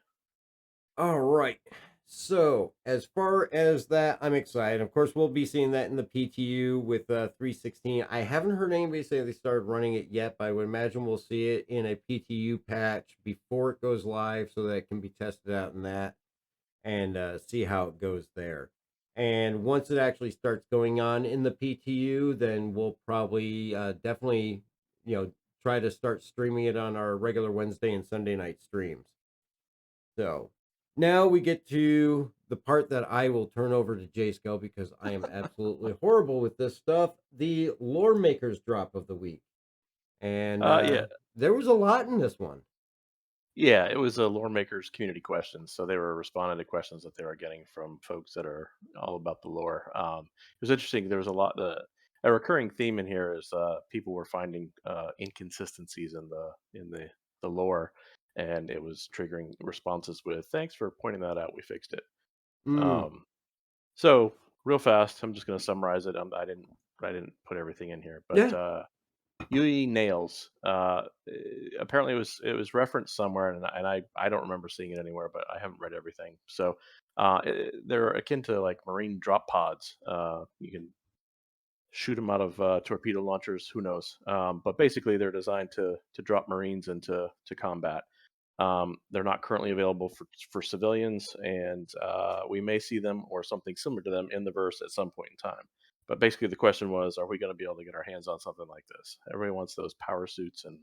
All right. So as far as that, I'm excited. Of course, we'll be seeing that in the PTU with 3.16. I haven't heard anybody say they started running it yet, but I would imagine we'll see it in a PTU patch before it goes live, so that it can be tested out in that and see how it goes there. And once it actually starts going on in the PTU, then we'll probably definitely, try to start streaming it on our regular Wednesday and Sunday night streams. So now we get to the part that I will turn over to J Scale, because I am absolutely horrible with this stuff. The Lore Makers drop of the week. And Yeah, there was a lot in this one. yeah. It was a lore makers community questions, so they were responding to questions that they were getting from folks that are all about the lore. It was interesting. There was a recurring theme in here is people were finding inconsistencies in the lore, and it was triggering responses with "Thanks for pointing that out. We fixed it." Mm, Um, so real fast, I'm just going to summarize it. I didn't put everything in here, but yeah. Yui nails. Apparently, it was referenced somewhere, and I don't remember seeing it anywhere, but I haven't read everything. So they're akin to like marine drop pods. You can shoot them out of torpedo launchers. Who knows? But basically, they're designed to drop marines into combat. They're not currently available for civilians, and we may see them or something similar to them in the verse at some point in time. But basically, the question was, are we going to be able to get our hands on something like this? Everybody wants those power suits and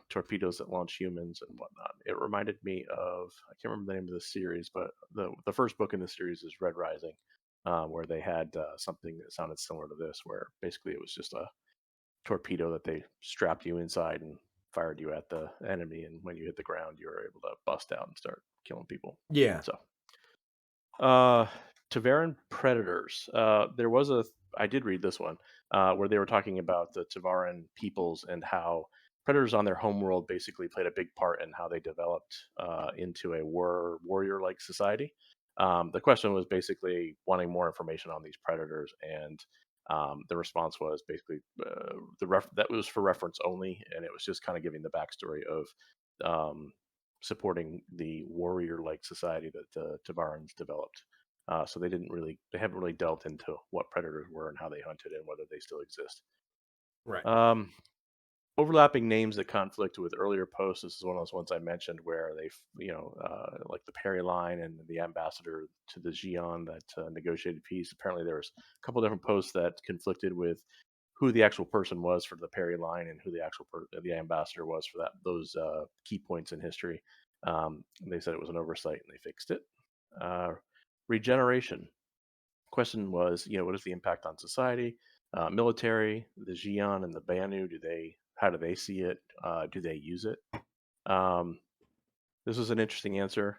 torpedoes that launch humans and whatnot. It reminded me of, I can't remember the name of the series, but the first book in the series is Red Rising, where they had something that sounded similar to this, where basically it was just a torpedo that they strapped you inside and fired you at the enemy, and when you hit the ground, you were able to bust out and start killing people. Yeah. So, uh, Tavaran predators. I did read this one where they were talking about the Tavaran peoples and how predators on their homeworld basically played a big part in how they developed into a warrior-like society. The question was basically wanting more information on these predators, and the response was basically that was for reference only, and it was just kind of giving the backstory of um, supporting the warrior-like society that the Tabarans developed. So they haven't really delved into what predators were and how they hunted and whether they still exist. Right. Um, Overlapping names that conflict with earlier posts. This is one of those ones I mentioned where like the Perry line and the ambassador to the Xi'an that negotiated peace. Apparently, there was a couple different posts that conflicted with who the actual person was for the Perry line and who the the ambassador was for those key points in history. They said it was an oversight and they fixed it. Uh, Regeneration. Question was, what is the impact on society? Military, the Xi'an and the Banu, how do they see it? Do they use it? Um, this was an interesting answer.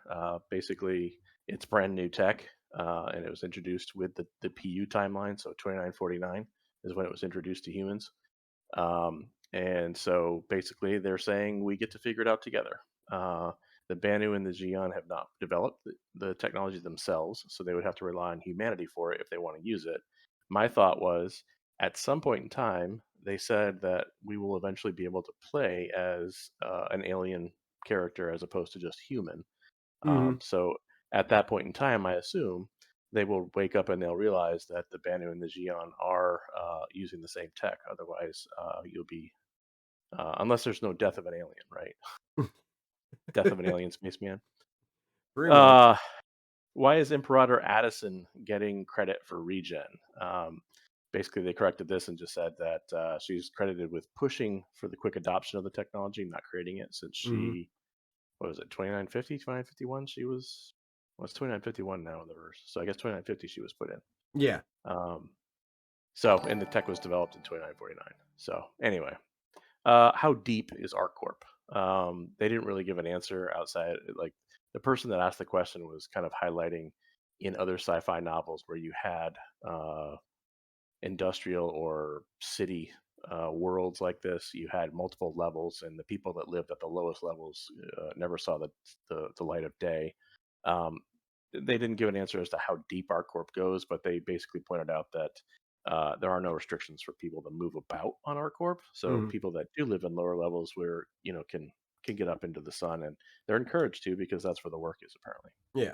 Basically, it's brand new tech, and it was introduced with the PU timeline. So 2949 is when it was introduced to humans. And so basically, they're saying we get to figure it out together. The Banu and the Xi'an have not developed the technology themselves, so they would have to rely on humanity for it if they want to use it. My thought was, at some point in time, they said that we will eventually be able to play as an alien character as opposed to just human. Hmm. So at that point in time, I assume they will wake up and they'll realize that the Banu and the Xi'an are using the same tech. Otherwise, you'll be unless there's no death of an alien, right? Death of an alien spaceman. Pretty much. Uh, why is Imperator Addison getting credit for regen? Basically, they corrected this and just said that she's credited with pushing for the quick adoption of the technology, not creating it, since Hmm. what was it, 2950, 2951? Well, it's 2951 now in the verse. So I guess 2950 she was put in. Yeah. Um, and the tech was developed in 2949. So anyway, how deep is ArcCorp? They didn't really give an answer outside. Like the person that asked the question was kind of highlighting in other sci-fi novels where you had industrial or city worlds like this. You had multiple levels, and the people that lived at the lowest levels never saw the light of day. Um, they didn't give an answer as to how deep ArcCorp goes, but they basically pointed out that there are no restrictions for people to move about on ArcCorp. So Hmm. people that do live in lower levels where can get up into the sun, and they're encouraged to because that's where the work is apparently. Yeah.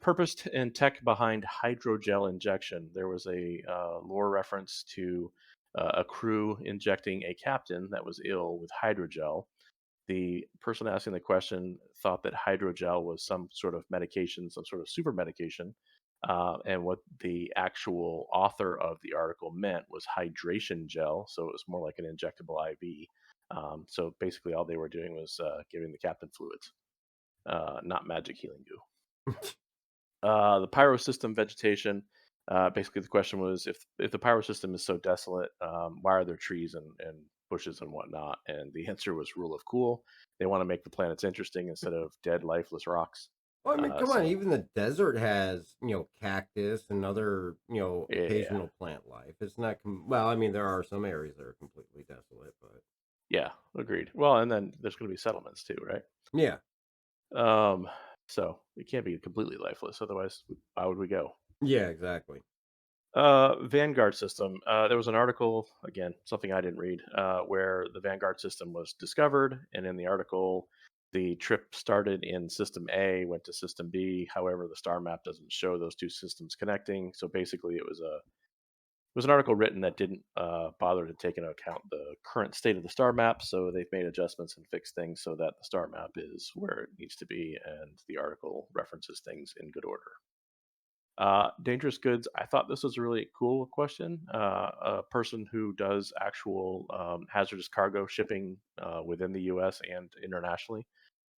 Purpose and tech behind hydrogel injection. There was a lore reference to a crew injecting a captain that was ill with hydrogel. The person asking the question thought that hydrogel was some sort of medication, some sort of super medication. And what the actual author of the article meant was hydration gel. So it was more like an injectable IV. So basically, all they were doing was giving the captain fluids, not magic healing goo. The pyro system vegetation. Basically, the question was if the pyro system is so desolate, why are there trees and bushes and whatnot? And the answer was rule of cool. They want to make the planets interesting instead of dead, lifeless rocks. Well, I mean, come on. So Even the desert has, cactus and other, yeah, occasional plant life. It's not. Well, I mean, there are some areas that are completely desolate, but yeah, agreed. Well, and then there's going to be settlements too, right? yeah, Um, so it can't be completely lifeless. Otherwise, why would we go? yeah, exactly. Vanguard system. There was an article, again, something I didn't read, where the Vanguard system was discovered. And in the article, the trip started in System A, went to System B. However, the star map doesn't show those two systems connecting. So basically, it was an article written that didn't bother to take into account the current state of the star map. So they've made adjustments and fixed things so that the star map is where it needs to be, and the article references things in good order. Dangerous goods. I thought this was a really cool question. A person who does actual hazardous cargo shipping within the U.S. and internationally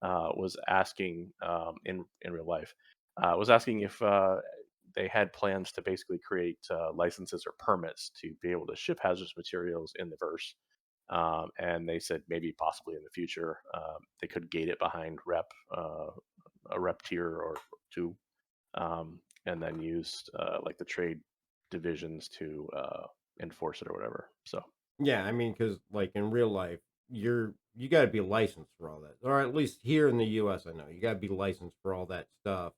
was asking in real life was asking if they had plans to basically create licenses or permits to be able to ship hazardous materials in the verse. And they said maybe possibly in the future they could gate it behind a rep tier or two, and then used like the trade divisions to enforce it or whatever. So Yeah, I mean, because like in real life, you got to be licensed for all that, or at least here in the U.S. I know you got to be licensed for all that stuff.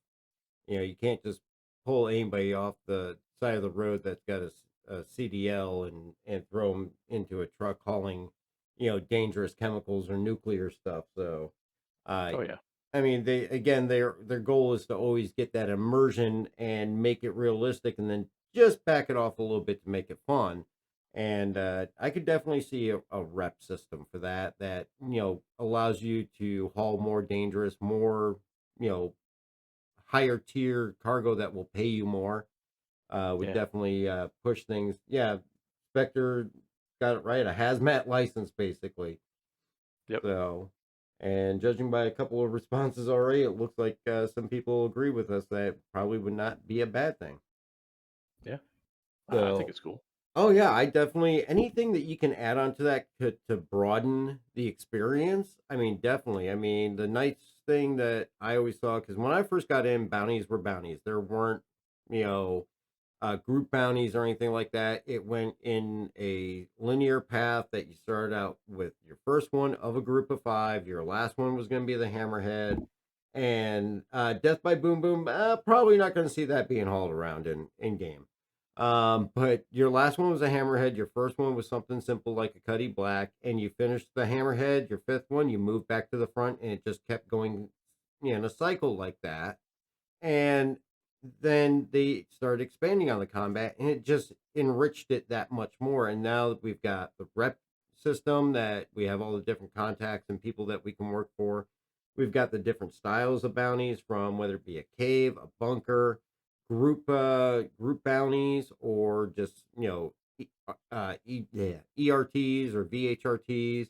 You can't just pull anybody off the side of the road that's got a CDL and throw them into a truck hauling, dangerous chemicals or nuclear stuff. So, uh, Oh yeah. I mean, their goal is to always get that immersion and make it realistic, and then just back it off a little bit to make it fun. And I could definitely see a rep system for that allows you to haul more dangerous, more you know higher tier cargo that will pay you more. Would Yeah. definitely push things. Yeah, Spectre got it right. A hazmat license, basically. Yep. So, and judging by a couple of responses already, it looks like some people agree with us that it probably would not be a bad thing. Yeah. I think So, it's cool. oh yeah, I definitely anything that you can add on to that to broaden the experience. I mean, definitely. I mean, the nice thing that I always saw because when I first got in, bounties were bounties. There weren't, you know, group bounties or anything like that. It went in a linear path that you started out with your first one of a group of 5. Your last one was going to be the hammerhead, and death by boom boom. Probably not going to see that being hauled around in game. But your last one was a hammerhead. Your first one was something simple like a Cuddy Black, and you finished the hammerhead. Your fifth one, you moved back to the front, and it just kept going, in a cycle like that. And then they started expanding on the combat, and it just enriched it that much more. And now that we've got the rep system, that we have all the different contacts and people that we can work for. We've got the different styles of bounties, from whether it be a cave, a bunker, group bounties, or just ERTs or VHRTs.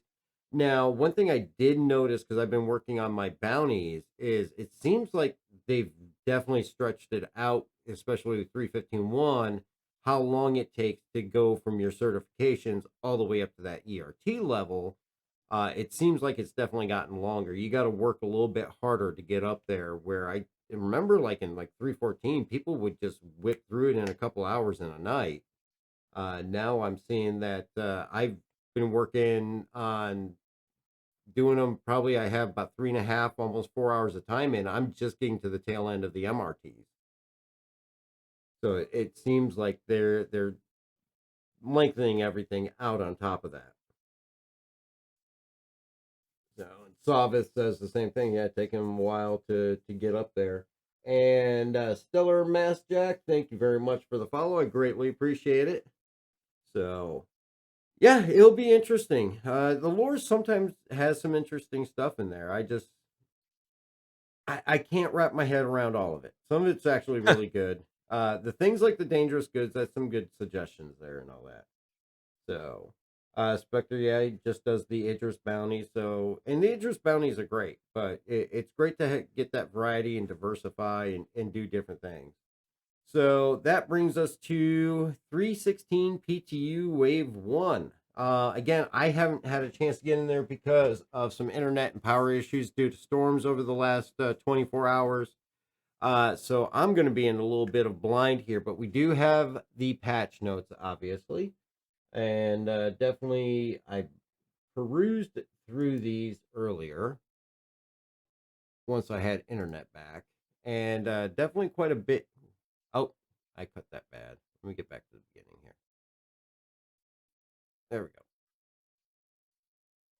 Now, one thing I did notice, because I've been working on my bounties, is it seems like they've definitely stretched it out, especially with 315.1, how long it takes to go from your certifications all the way up to that ERT level. It seems like it's definitely gotten longer. You got to work a little bit harder to get up there. Where I remember, like in 314, people would just whip through it in a couple hours in a night. Now I'm seeing that I've been working on doing them. Probably I have about 3.5, almost 4 hours of time in. I'm just getting to the tail end of the MRTs. So it seems like they're lengthening everything out on top of that. So and Savas says the same thing. Yeah, taking them a while to get up there. And Stellar Mass Jack, thank you very much for the follow. I greatly appreciate it. So yeah, it'll be interesting. The lore sometimes has some interesting stuff in there. I can't wrap my head around all of it. Some of it's actually really good. The things like the dangerous goods, that's some good suggestions there and all that. So, Spectre, yeah, he just does the Idris bounty. So, and the Idris bounties are great, but it's great to get that variety and diversify and do different things. So that brings us to 3.16 PTU Wave 1. Again, I haven't had a chance to get in there because of some internet and power issues due to storms over the last 24 hours. So I'm going to be in a little bit of blind here, but we do have the patch notes, obviously. And definitely, I perused through these earlier once I had internet back. And definitely quite a bit. Oh, I cut that bad. Let me get back to the beginning here. There we go.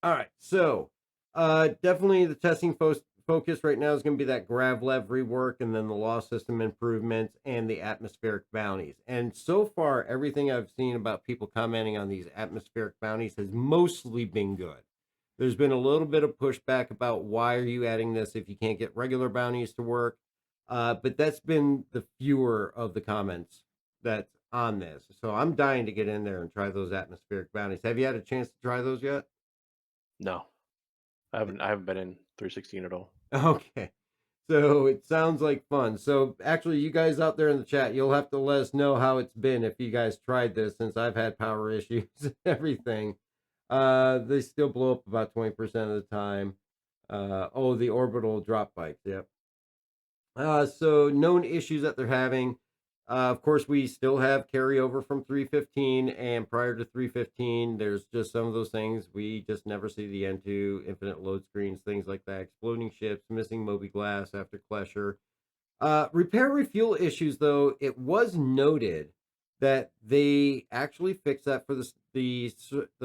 All right. So, definitely the testing focus right now is going to be that Gravlev rework, and then the law system improvements and the atmospheric bounties. And so far, everything I've seen about people commenting on these atmospheric bounties has mostly been good. There's been a little bit of pushback about why are you adding this if you can't get regular bounties to work. But that's been the fewer of the comments that's on this. So I'm dying to get in there and try those atmospheric bounties. Have you had a chance to try those yet? No, I haven't been in 316 at all. Okay. So it sounds like fun. So actually, you guys out there in the chat, you'll have to let us know how it's been if you guys tried this, since I've had power issues and everything. They still blow up about 20% of the time. Oh, the orbital drop bikes. Yep. So known issues that they're having. Of course, we still have carryover from 315, and prior to 315, there's just some of those things we just never see the end to. Infinite load screens, things like that, exploding ships, missing Moby Glass after Klesher. Repair refuel issues, though, it was noted that they actually fixed that for the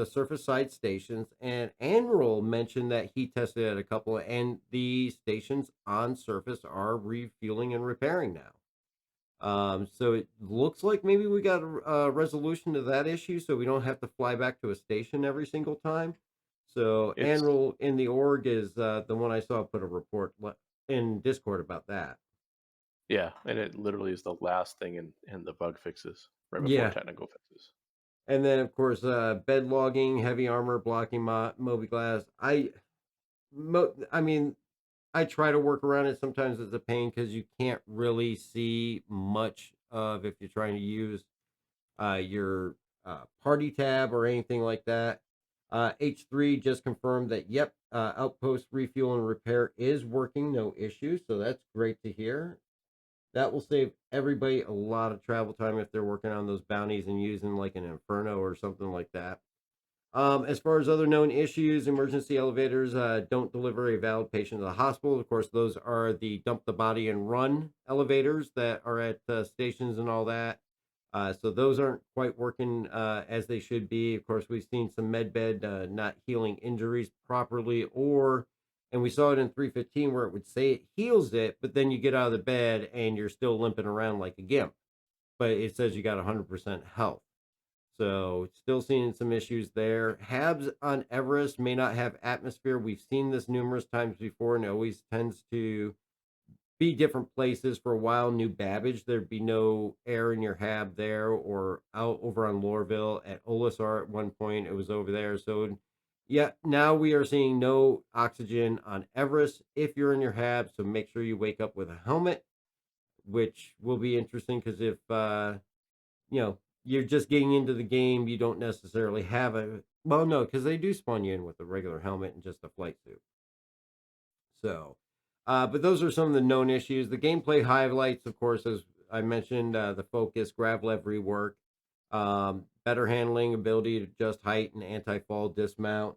surface side stations, and Anroll mentioned that he tested at a couple, and the stations on surface are refueling and repairing now. So it looks like maybe we got a resolution to that issue, so we don't have to fly back to a station every single time. So It's Anroll in the org is the one I saw put a report in Discord about that. yeah, and it literally is the last thing in the bug fixes right before Yeah. technical fixes. And then, of course, bed logging, heavy armor, blocking Moby glass. I mean, I try to work around it. Sometimes it's a pain because you can't really see much of if you're trying to use your party tab or anything like that. H3 just confirmed that, yep, Outpost refuel and repair is working, no issue. So that's great to hear. That will save everybody a lot of travel time if they're working on those bounties and using like an Inferno or something like that. As far as other known issues, emergency elevators don't deliver a valid patient to the hospital. Of course, those are the dump the body and run elevators that are at stations and all that. So those aren't quite working as they should be. Of course, we've seen some medbed not healing injuries properly, and we saw it in 3.15 where it would say it heals it, but then you get out of the bed and you're still limping around like a gimp. But it says you got 100% health. So still seeing some issues there. Habs on Everest may not have atmosphere. We've seen this numerous times before, and it always tends to be different places. For a while, New Babbage, there'd be no air in your hab there, or out over on Lorville at Olisar at one point, it was over there. So yeah, now we are seeing no oxygen on Everest if you're in your hab. So make sure you wake up with a helmet, which will be interesting because if you're just getting into the game, you don't necessarily have a well, no, because they do spawn you in with a regular helmet and just a flight suit. So, but those are some of the known issues. The gameplay highlights, of course, as I mentioned, the focus, gravlev rework, better handling, ability to adjust height and anti-fall dismount.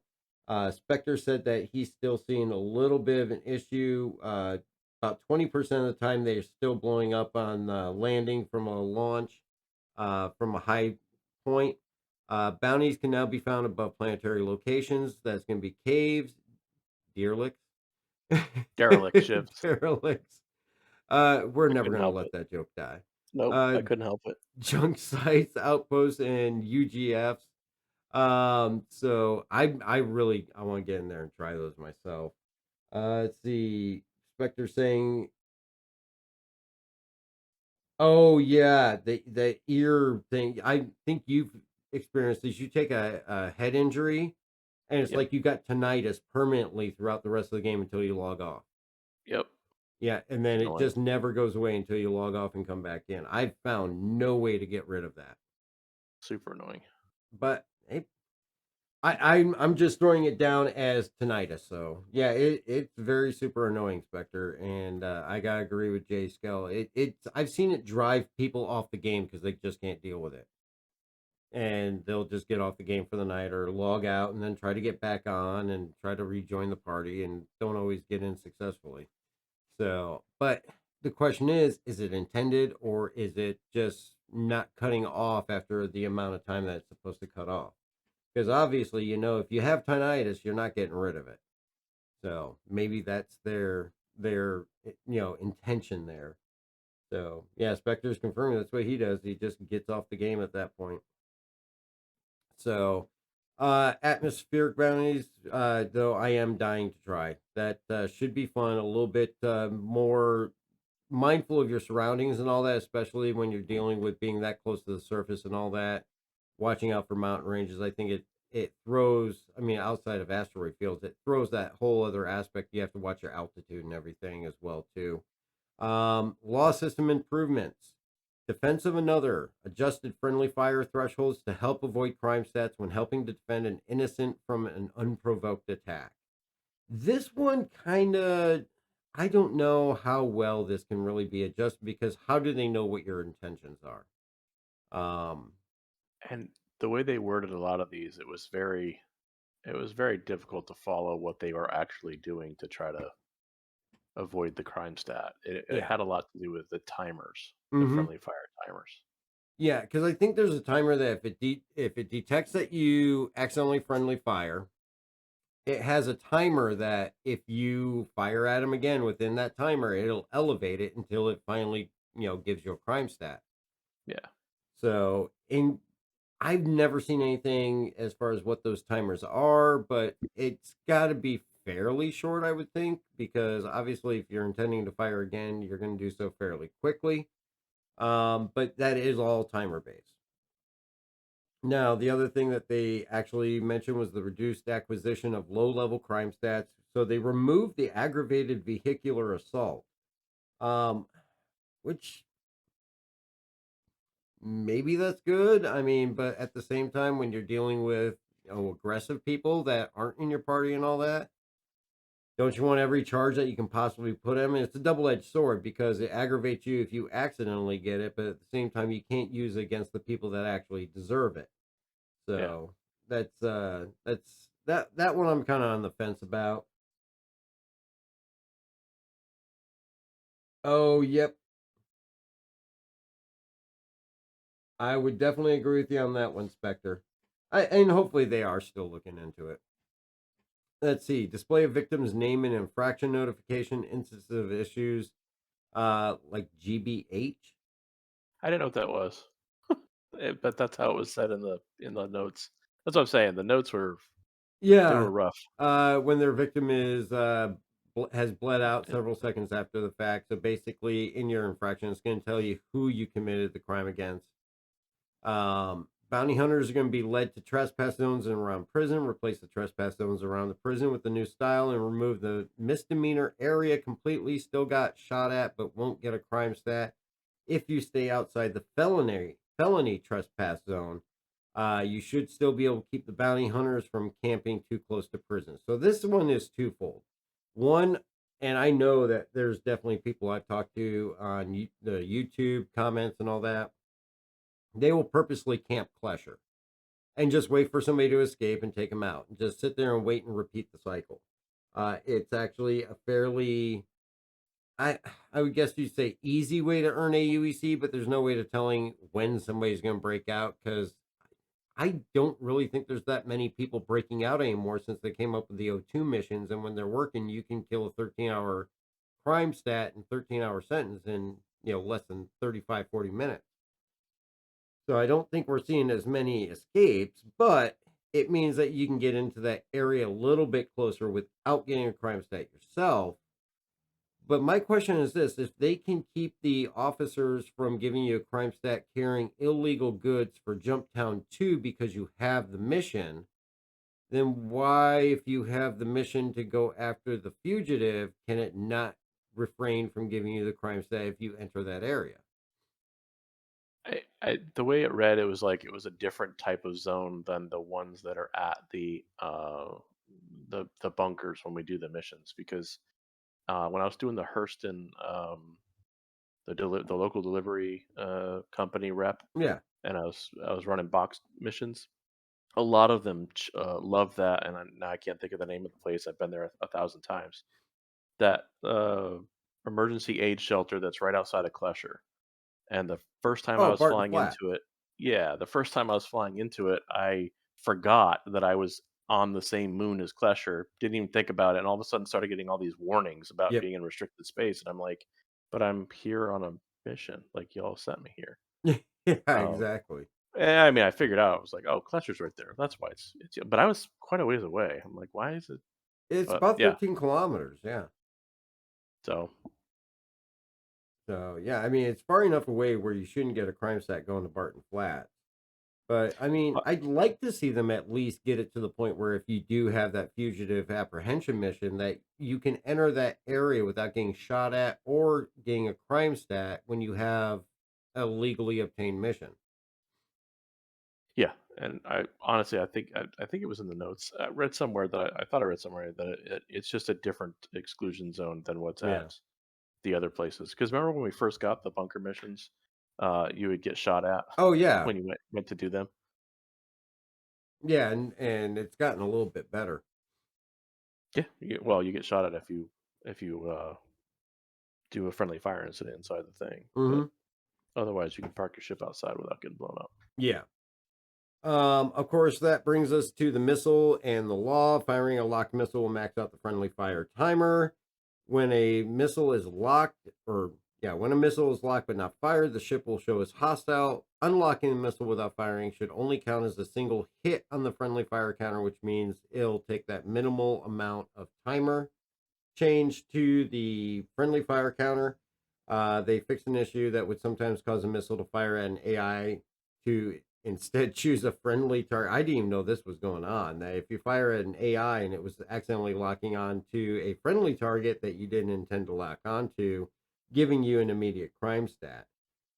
Spectre said that he's still seeing a little bit of an issue. About 20% of the time, they're still blowing up on landing from a launch from a high point. Bounties can now be found above planetary locations. That's going to be caves, derelicts, Derelict ships. derelicts. We're I never couldn't going to help let it. that joke die. Nope, Uh, I couldn't help it. Junk sites, outposts, and UGFs. So I want to get in there and try those myself. Let's see. Spectre saying, "Oh yeah, the ear thing. I think you've experienced this. You take a head injury, and it's Yep, like you got tinnitus permanently throughout the rest of the game until you log off. yep. Yeah, and It's then it annoying. just never goes away until you log off and come back in. I've found no way to get rid of that. Super annoying. But hey, I'm just throwing it down as tinnitus. So yeah, it's very super annoying, Spectre, and I gotta agree with Jay Skell. It's I've seen it drive people off the game because they just can't deal with it, and they'll just get off the game for the night or log out and then try to get back on and try to rejoin the party and don't always get in successfully. So, but the question is it intended or is it just not cutting off after the amount of time that it's supposed to cut off? Because obviously, if you have tinnitus, you're not getting rid of it. So maybe that's their intention there. So yeah, Spectre's confirming that's what he does. He just gets off the game at that point. So atmospheric bounties, though I am dying to try. That should be fun, a little bit more mindful of your surroundings and all that, especially when you're dealing with being that close to the surface and all that. Watching out for mountain ranges, I think it throws. I mean, outside of asteroid fields, it throws that whole other aspect. You have to watch your altitude and everything as well too. Law system improvements. Defense of another. Adjusted friendly fire thresholds to help avoid crime stats when helping to defend an innocent from an unprovoked attack. This one kind of, I don't know how well this can really be adjusted because how do they know what your intentions are? Um, And the way they worded a lot of these, it was very difficult to follow what they were actually doing to try to avoid the crime stat. It Yeah. had a lot to do with the timers, the Mm-hmm. friendly fire timers. Yeah, because I think there's a timer that if it detects that you accidentally friendly fire, it has a timer that if you fire at him again within that timer, it'll elevate it until it finally, gives you a crime stat. Yeah. So, in I've never seen anything as far as what those timers are, but it's got to be fairly short, I would think, because obviously, if you're intending to fire again, you're going to do so fairly quickly. But that is all timer based. Now, the other thing that they actually mentioned was the reduced acquisition of low level crime stats. So they removed the aggravated vehicular assault, um, which maybe that's good. I mean, but at the same time, when you're dealing with aggressive people that aren't in your party and all that, don't you want every charge that you can possibly put them? And it's a double edged sword because it aggravates you if you accidentally get it, but at the same time, you can't use it against the people that actually deserve it. Yeah. So that one I'm kind of on the fence about. Oh, yep. I would definitely agree with you on that one, Spectre. And hopefully they are still looking into it. Let's see. Display a victim's name and infraction notification, instances of issues, like GBH. I didn't know what that was. But that's how it was said in the notes. That's what I'm saying. The notes were they Yeah. were rough. When their victim is has bled out Yeah. several seconds after the fact. So basically, in your infraction, it's going to tell you who you committed the crime against. Bounty hunters are going to be led to trespass zones and around prison. Replace the trespass zones around the prison with the new style and remove the misdemeanor area completely. Still got shot at, but won't get a crime stat if you stay outside the felony trespass zone. You should still be able to keep the bounty hunters from camping too close to prison. So this one is twofold. One, and I know that there's definitely people I've talked to on the YouTube comments and all that. They will purposely camp Klesher and just wait for somebody to escape and take them out and just sit there and wait and repeat the cycle. It's actually a fairly, I I would guess you'd say easy way to earn AUEC, but there's no way to telling when somebody's going to break out because I don't really think there's that many people breaking out anymore since they came up with the O2 missions. And when they're working, you can kill a 13-hour crime stat and 13-hour sentence in less than 35-40 minutes. So I don't think we're seeing as many escapes, but it means that you can get into that area a little bit closer without getting a crime stat yourself. But my question is this: if they can keep the officers from giving you a crime stat carrying illegal goods for Jumptown 2 because you have the mission, then why, if you have the mission to go after the fugitive, can it not refrain from giving you the crime stat if you enter that area? The way it read, it was like it was a different type of zone than the ones that are at the bunkers when we do the missions. Because when I was doing the Hurston, the local delivery company rep, Yeah. and I was running box missions. A lot of them love that, and now I can't think of the name of the place. I've been there a thousand times. That emergency aid shelter that's right outside of Klesher. And the first time I Oh, was Barton flying Flat. into it, yeah, the first time I was flying into it, I forgot that I was on the same moon as Klesher. Didn't even think about it, and all of a sudden started getting all these warnings about Yep. being in restricted space, and I'm like, "But I'm here on a mission. Like y'all sent me here." Yeah, Um, exactly. I mean, I figured out. I was like, "Oh, Klesher's right there. That's why it's." But I was quite a ways away. I'm like, "Why is it?" It's But about yeah, 13 kilometers. Yeah. so So, yeah, I mean, it's far enough away where you shouldn't get a crime stat going to Barton Flat. But, I mean, uh, I'd like to see them at least get it to the point where if you do have that fugitive apprehension mission, that you can enter that area without getting shot at or getting a crime stat when you have a legally obtained mission. yeah, and I honestly, I think it was in the notes. I read somewhere that I thought I read somewhere that it's just a different exclusion zone than what's Yeah. at the other places. Because remember when we first got the bunker missions, you would get shot at Oh, yeah. when you went to do them. Yeah. And it's gotten a little bit better. Yeah, well, you get shot at if you do a friendly fire incident inside the thing. Mm-hmm. But otherwise, you can park your ship outside without getting blown up. Yeah. Of course, that brings us to the missile and the law. Firing a locked missile will max out the friendly fire timer. When a missile is locked, when a missile is locked but not fired, the ship will show as hostile. Unlocking the missile without firing should only count as a single hit on the friendly fire counter, which means it'll take that minimal amount of timer. Change to the friendly fire counter. They fixed an issue that would sometimes cause a missile to fire at an AI to instead choose a friendly target. I didn't even know this was going on. That if you fire at an AI and it was accidentally locking on to a friendly target that you didn't intend to lock onto, giving you an immediate crime stat.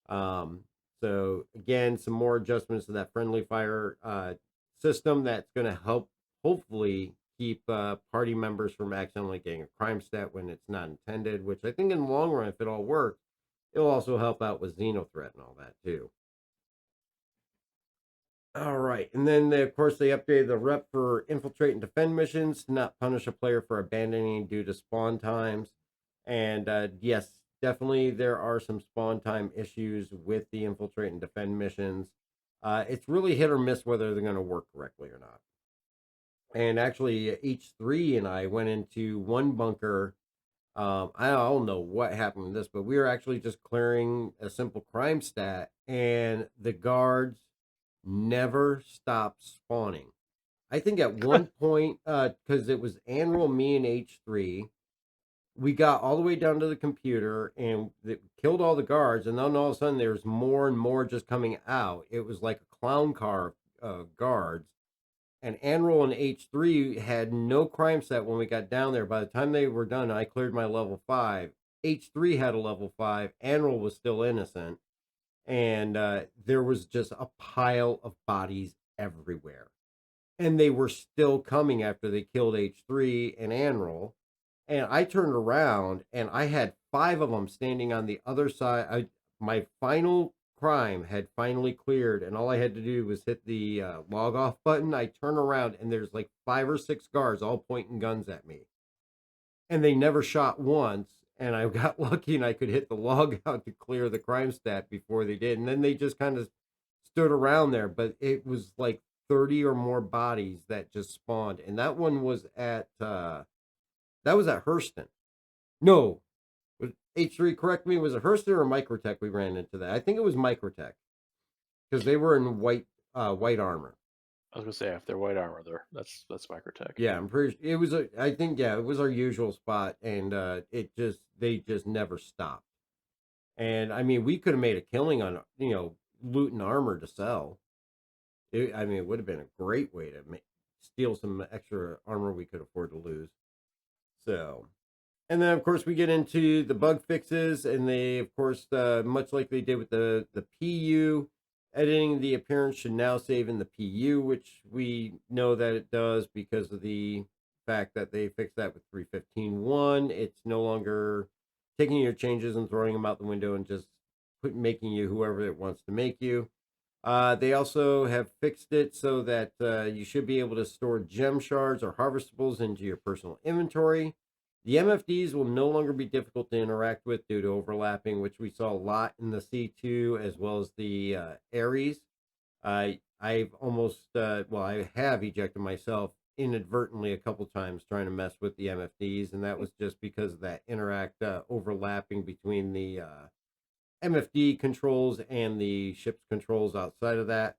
Um, so again, some more adjustments to that friendly fire system that's going to help hopefully keep party members from accidentally getting a crime stat when it's not intended, which I think in the long run, if it all works, it'll also help out with Xenothreat and all that too. All right. And then, of course, they updated the rep for infiltrate and defend missions to not punish a player for abandoning due to spawn times. And yes, definitely there are some spawn time issues with the infiltrate and defend missions. It's really hit or miss whether they're going to work correctly or not. And actually, H3 and I went into one bunker. I don't know what happened with this, but we were actually just clearing a simple crime stat, and the guards never stopped spawning. I think at one point, because it was Annual, me, and H3, we got all the way down to the computer and it killed all the guards, and then all of a sudden there's more and more just coming out. It was like a clown car of guards. And Anroll and H3 had no crime set when we got down there. By the time they were done, I cleared my level 5. H3 had a level 5. Anroll was still innocent. And there was just a pile of bodies everywhere. And they were still coming after they killed H3 and Anroll. And I turned around and I had 5 of them standing on the other side. My final crime had finally cleared, and all I had to do was hit the log off button. I turn around and there's like 5 or 6 guards all pointing guns at me, and they never shot once. And I got lucky and I could hit the log out to clear the crime stat before they did. And then they just kind of stood around there, but it was like 30 or more bodies that just spawned. And that one was at Hurston. No, H3, correct me, was it Hurston or Microtech we ran into that? I think it was Microtech, because they were in white armor. I was gonna say if they're white armor, that's Microtech. Yeah, I'm pretty sure it was it was our usual spot, and they just never stopped. And I mean, we could have made a killing on loot and armor to sell. It would have been a great way to steal some extra armor we could afford to lose. So, and then of course we get into the bug fixes, and they of course much like they did with the PU, editing the appearance should now save in the PU, which we know that it does because of the fact that they fixed that with 3.15.1. It's no longer taking your changes and throwing them out the window and just making you whoever it wants to make you. They also have fixed it so that you should be able to store gem shards or harvestables into your personal inventory. The MFDs will no longer be difficult to interact with due to overlapping, which we saw a lot in the C2 as well as the Ares. I've almost, I have ejected myself inadvertently a couple times trying to mess with the MFDs, and that was just because of that overlapping between the MFD controls and the ship's controls outside of that.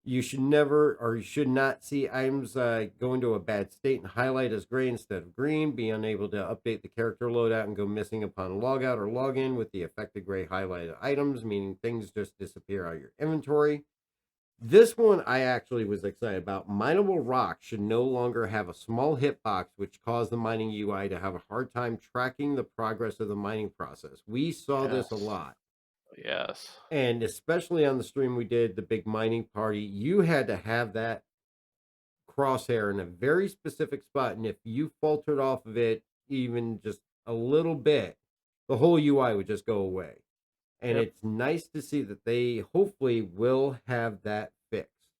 You should never, or you should not see items go into a bad state and highlight as gray instead of green, be unable to update the character loadout and go missing upon logout or login with the affected gray highlighted items, meaning things just disappear out of your inventory. This one I actually was excited about. Mineable rocks should no longer have a small hitbox, which caused the mining UI to have a hard time tracking the progress of the mining process. We saw this a lot. Yes. And especially on the stream we did, the big mining party, you had to have that crosshair in a very specific spot. And if you faltered off of it even just a little bit, the whole UI would just go away. And It's nice to see that they hopefully will have that fixed.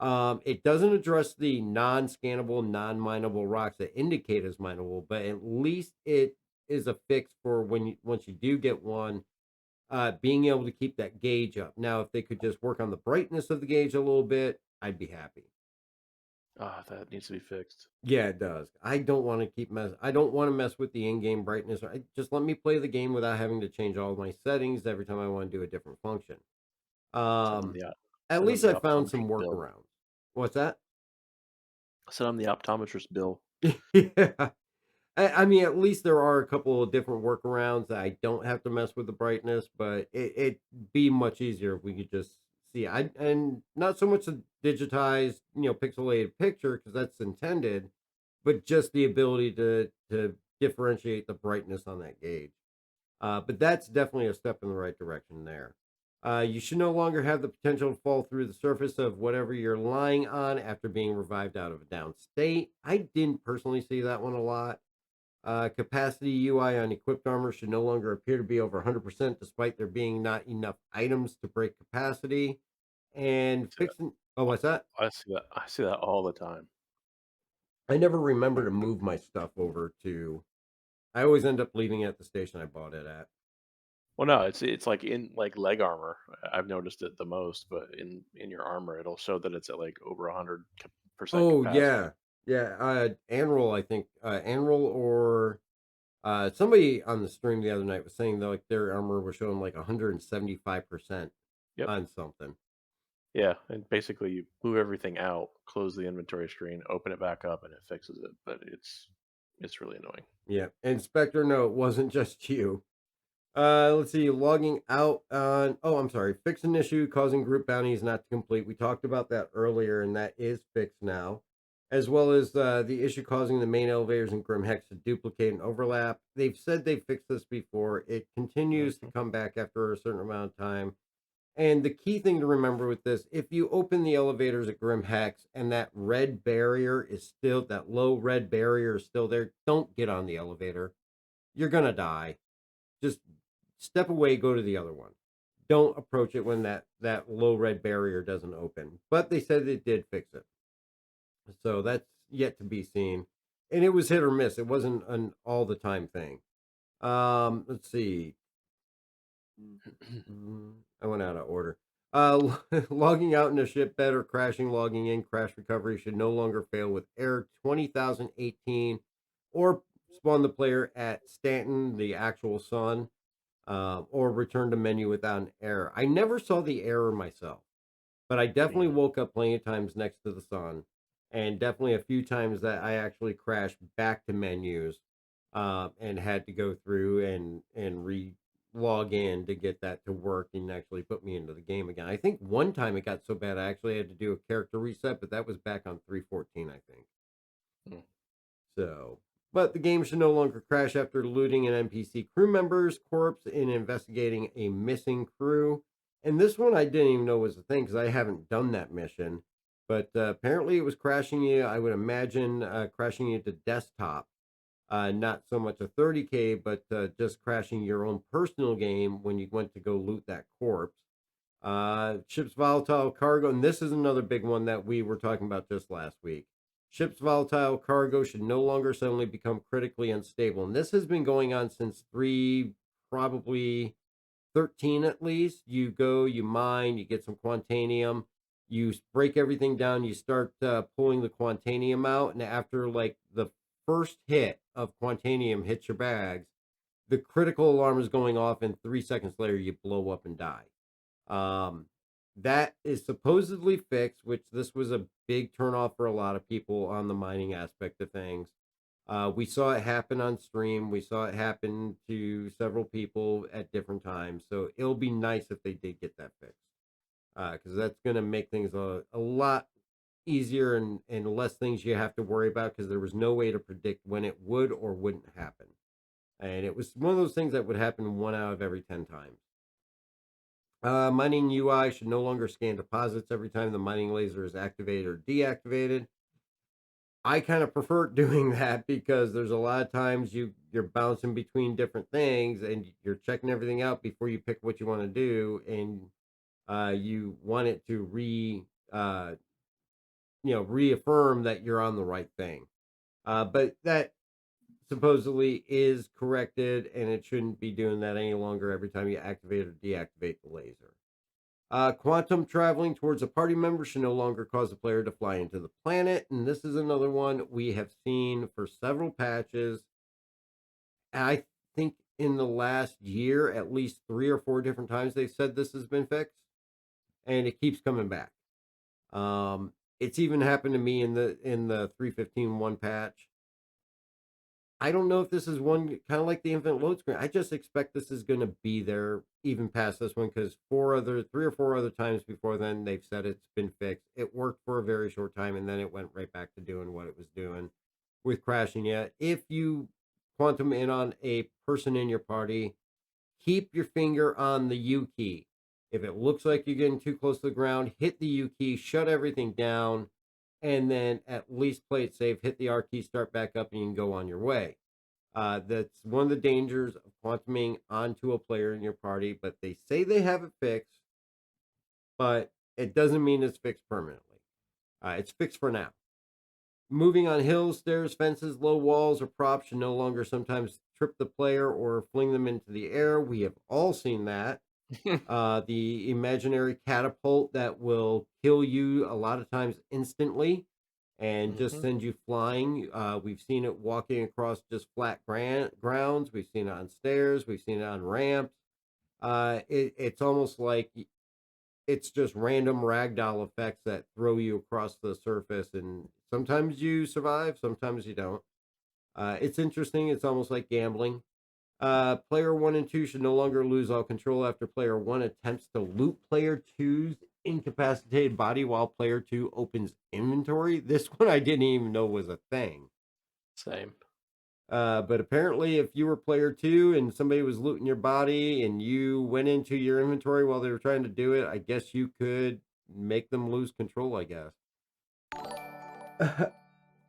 It doesn't address the non-scannable, non-mineable rocks that indicate as mineable, but at least it is a fix for once you do get one, being able to keep that gauge up. Now, if they could just work on the brightness of the gauge a little bit, I'd be happy. Ah, that needs to be fixed. Yeah, it does. I don't want to I don't want to mess with the in-game brightness. Just let me play the game without having to change all my settings every time I want to do a different function. Send them Um, the at send them least the I found some optometrist bill. workarounds. What's that? Send them the optometrist bill. Yeah. I mean, at least there are a couple of different workarounds that I don't have to mess with the brightness, but it'd be much easier if we could just see. And not so much a digitized, pixelated picture because that's intended, but just the ability to differentiate the brightness on that gauge. But that's definitely a step in the right direction there. You should no longer have the potential to fall through the surface of whatever you're lying on after being revived out of a down state. I didn't personally see that one a lot. Capacity UI on equipped armor should no longer appear to be over 100% despite there being not enough items to break capacity. And See that? fixing, oh, what's that? I see that. I see that all the time. I never remember to move my stuff over to, I always end up leaving it at the station I bought it at. Well, no, it's like in like leg armor. I've noticed it the most, but in your armor, it'll show that it's at like over 100% Oh, capacity. yeah. Yeah. Anroll, I think, Anroll or somebody on the stream the other night was saying that like their armor was showing like 175% Yep. on something. Yeah, and basically you move everything out, close the inventory screen, open it back up, and it fixes it. But it's really annoying. Yeah. Inspector, no, it wasn't just you. Let's see, logging out on, oh, I'm sorry, fix an issue causing group bounties not to complete. We talked about that earlier, and that is fixed now, as well as the issue causing the main elevators in Grim Hex to duplicate and overlap. They've said they fixed this before. It continues to Hmm. come back after a certain amount of time. And the key thing to remember with this, if you open the elevators at Grim Hex and that red barrier is still, that low red barrier is still there, don't get on the elevator. You're going to die. Just step away, go to the other one. Don't approach it when that low red barrier doesn't open. But they said it did fix it. So that's yet to be seen. And it was hit or miss. It wasn't an all the time thing. Let's see. I went out of order. Logging out in a ship bed or crashing, logging in, crash recovery should no longer fail with error 20,018 or spawn the player at Stanton, the actual sun, or return to menu without an error. I never saw the error myself, but I Me definitely either. woke up plenty of times next to the sun, and definitely a few times that I actually crashed back to menus, and had to go through and re log in to get that to work and actually put me into the game again. I think one time it got so bad I actually had to do a character reset, but that was back on 3.14, I think. Mm. So, but the game should no longer crash after looting an NPC crew member's corpse and investigating a missing crew. And this one I didn't even know was a thing because I haven't done that mission. But apparently it was crashing you, I would imagine, crashing you to desktop. Not so much a 30K, but just crashing your own personal game when you went to go loot that corpse. Ship's volatile cargo, and this is another big one that we were talking about just last week. Ship's volatile cargo should no longer suddenly become critically unstable. And this has been going on since 3, probably 13 at least. You go, you mine, you get some Quantanium, you break everything down, you start pulling the Quantanium out. And after like the first hit of Quantanium hits your bags, the critical alarm is going off, and 3 seconds later, you blow up and die. Um, that is supposedly fixed, which this was a big turnoff for a lot of people on the mining aspect of things. We saw it happen on stream. We saw it happen to several people at different times. So it'll be nice if they did get that fixed, because that's going to make things a lot easier and less things you have to worry about because there was no way to predict when it would or wouldn't happen. And it was one of those things that would happen 1 out of every 10 times. Mining UI should no longer scan deposits every time the mining laser is activated or deactivated. I kind of prefer doing that because there's a lot of times you're bouncing between different things and you're checking everything out before you pick what you want to do, and you want it to reaffirm that you're on the right thing. But that supposedly is corrected, and it shouldn't be doing that any longer every time you activate or deactivate the laser. Quantum traveling towards a party member should no longer cause the player to fly into the planet. And this is another one we have seen for several patches. I think in the last year, at least 3 or 4 different times they've said this has been fixed, and it keeps coming back. It's even happened to me in the 3.15.1 patch. I don't know if this is one kind of like the infinite load screen. I just expect this is going to be there even past this one, because 3 or 4 other times before then they've said it's been fixed. It worked for a very short time, and then it went right back to doing what it was doing with crashing. Yet, if you quantum in on a person in your party, keep your finger on the U key. If it looks like you're getting too close to the ground, hit the U key, shut everything down, and then at least play it safe. Hit the R key, start back up, and you can go on your way. That's one of the dangers of quantuming onto a player in your party, but they say they have it fixed, but it doesn't mean it's fixed permanently. It's fixed for now. Moving on hills, stairs, fences, low walls, or props should no longer sometimes trip the player or fling them into the air. We have all seen that. The imaginary catapult that will kill you a lot of times instantly and just send you flying. We've seen it walking across just flat grounds. We've seen it on stairs. We've seen it on ramps. It's almost like it's just random ragdoll effects that throw you across the surface, and sometimes you survive, sometimes you don't. It's interesting. It's almost like gambling. Player 1 and 2 should no longer lose all control after player 1 attempts to loot player 2's incapacitated body while player 2 opens inventory. This one I didn't even know was a thing. Same. But apparently, if you were player 2 and somebody was looting your body and you went into your inventory while they were trying to do it, I guess you could make them lose control, I guess.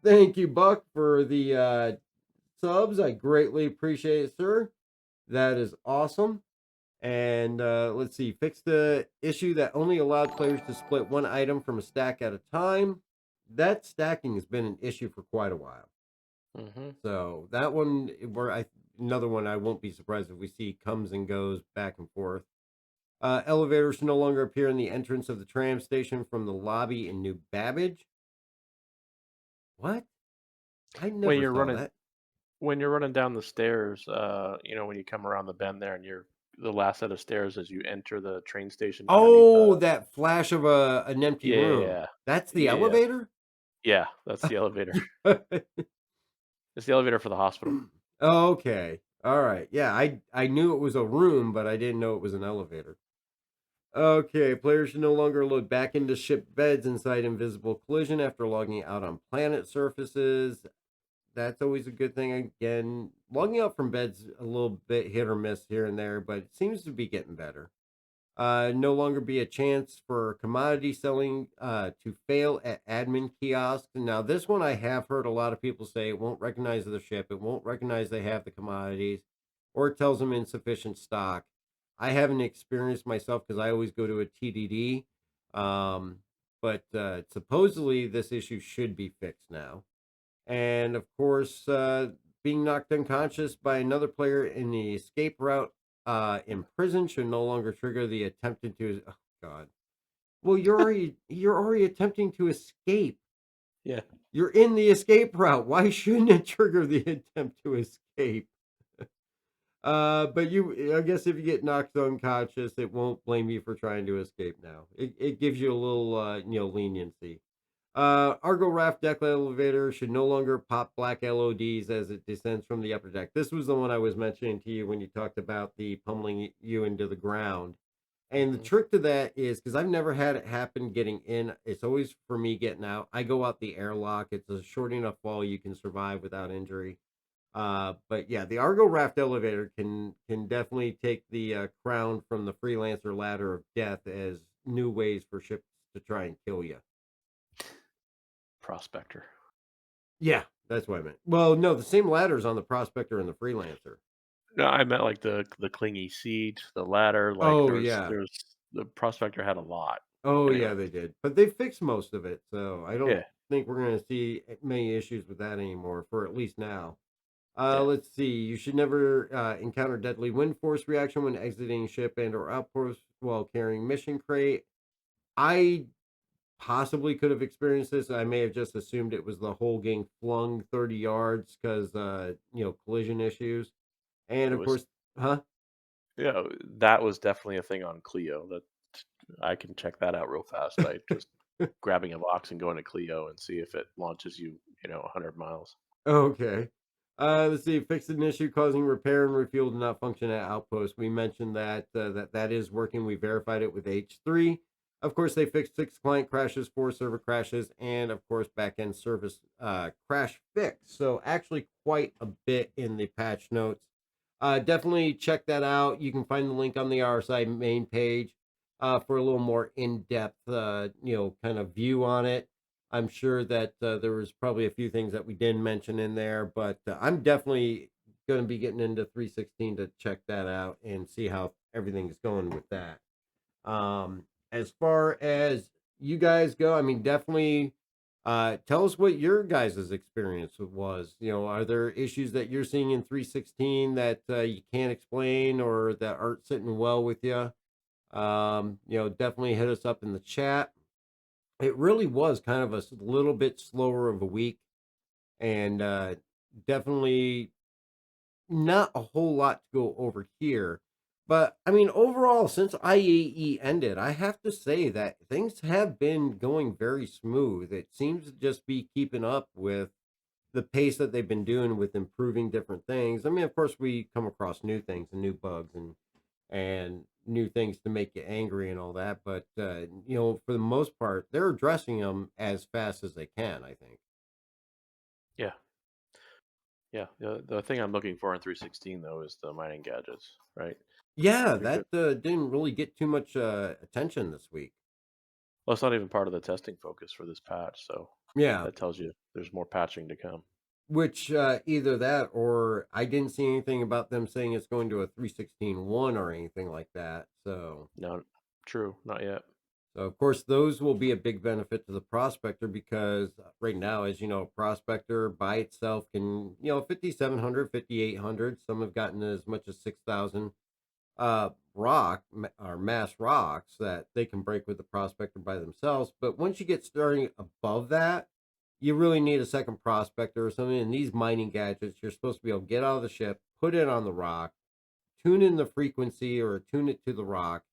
Thank you, Buck, for the subs. I greatly appreciate it, sir. That is awesome. And let's see, fix the issue that only allowed players to split one item from a stack at a time. That stacking has been an issue for quite a while. So that one, another one I won't be surprised if we see comes and goes back and forth. Elevators should no longer appear in the entrance of the tram station from the lobby in New Babbage. What? I never When you're saw running that. when you're running down the stairs, when you come around the bend there and you're the last set of stairs as you enter the train station underneath. Oh, that flash of an empty room. Yeah, That's the yeah, elevator? yeah. That's the elevator. It's the elevator for the hospital. Okay. All right. Yeah, I knew it was a room, but I didn't know it was an elevator. Okay, players should no longer load back into ship beds inside invisible collision after logging out on planet surfaces. That's always a good thing. Again, logging out from beds a little bit hit or miss here and there, but it seems to be getting better. No longer be a chance for commodity selling to fail at admin kiosks. Now, this one I have heard a lot of people say it won't recognize the ship, it won't recognize they have the commodities, or it tells them insufficient stock. I haven't experienced myself because I always go to a TDD, but supposedly this issue should be fixed now. And of course, being knocked unconscious by another player in the escape route in prison should no longer trigger the attempted to. Oh God! Well, you're already attempting to escape. Yeah. You're in the escape route. Why shouldn't it trigger the attempt to escape? But I guess if you get knocked unconscious, it won't blame you for trying to escape now. It gives you a little, leniency. Argo Raft deck elevator should no longer pop black LODs as it descends from the upper deck. This was the one I was mentioning to you when you talked about the pummeling you into the ground. And the trick to that is, because I've never had it happen getting in, it's always for me getting out. I go out the airlock. It's a short enough fall you can survive without injury. But yeah, the Argo Raft elevator can definitely take the crown from the freelancer ladder of death as new ways for ships to try and kill you. Prospector. Yeah, that's what I meant. Well, no, the same ladder's on the Prospector and the Freelancer. No, I meant like the clingy seat, the ladder. Like Oh, there's yeah. there's the Prospector had a lot. Oh, Anyway. yeah, they did. But they fixed most of it, so I don't Yeah. think we're going to see many issues with that anymore for at least now. Yeah, Let's see. You should never encounter deadly wind force reaction when exiting ship and or outpost while carrying mission crate. I possibly could have experienced this. I may have just assumed it was the whole getting flung 30 yards because collision issues. And it of was. course, huh? Yeah, that was definitely a thing on Clio. That I can check that out real fast by just grabbing a box and going to Clio and see if it launches you, 100 miles. Okay. Let's see. Fixed an issue causing repair and refuel to not function at outpost. We mentioned that is working. We verified it with H3. Of course, they fixed 6 client crashes, 4 server crashes, and of course, backend service crash fix. So actually, quite a bit in the patch notes. Definitely check that out. You can find the link on the RSI main page for a little more in-depth, kind of view on it. I'm sure that there was probably a few things that we didn't mention in there, but I'm definitely going to be getting into 3.16 to check that out and see how everything's going with that. As far as you guys go, I mean, definitely tell us what your guys' experience was. Are there issues that you're seeing in 3.16 that you can't explain or that aren't sitting well with you? Definitely hit us up in the chat. It really was kind of a little bit slower of a week, and definitely not a whole lot to go over here. But I mean, overall, since IAE ended, I have to say that things have been going very smooth. It seems to just be keeping up with the pace that they've been doing with improving different things. I mean, of course, we come across new things and new bugs and new things to make you angry and all that. But for the most part, they're addressing them as fast as they can. I think. Yeah, yeah. The thing I'm looking for in 3.16 though is the mining gadgets, right? Yeah, You're good. that didn't really get too much attention this week. Well, it's not even part of the testing focus for this patch, so Yeah, that tells you there's more patching to come. which either that or I didn't see anything about them saying it's going to a 3.16.1 or anything like that. No, true, not yet. So of course those will be a big benefit to the prospector because right now, as you know, a prospector by itself can, 5,700, 5,800. Some have gotten as much as 6,000 or mass rocks that they can break with the prospector by themselves. But once you get starting above that, you really need a second prospector or something. And these mining gadgets, you're supposed to be able to get out of the ship, put it on the rock, tune in the frequency or tune it to the rock.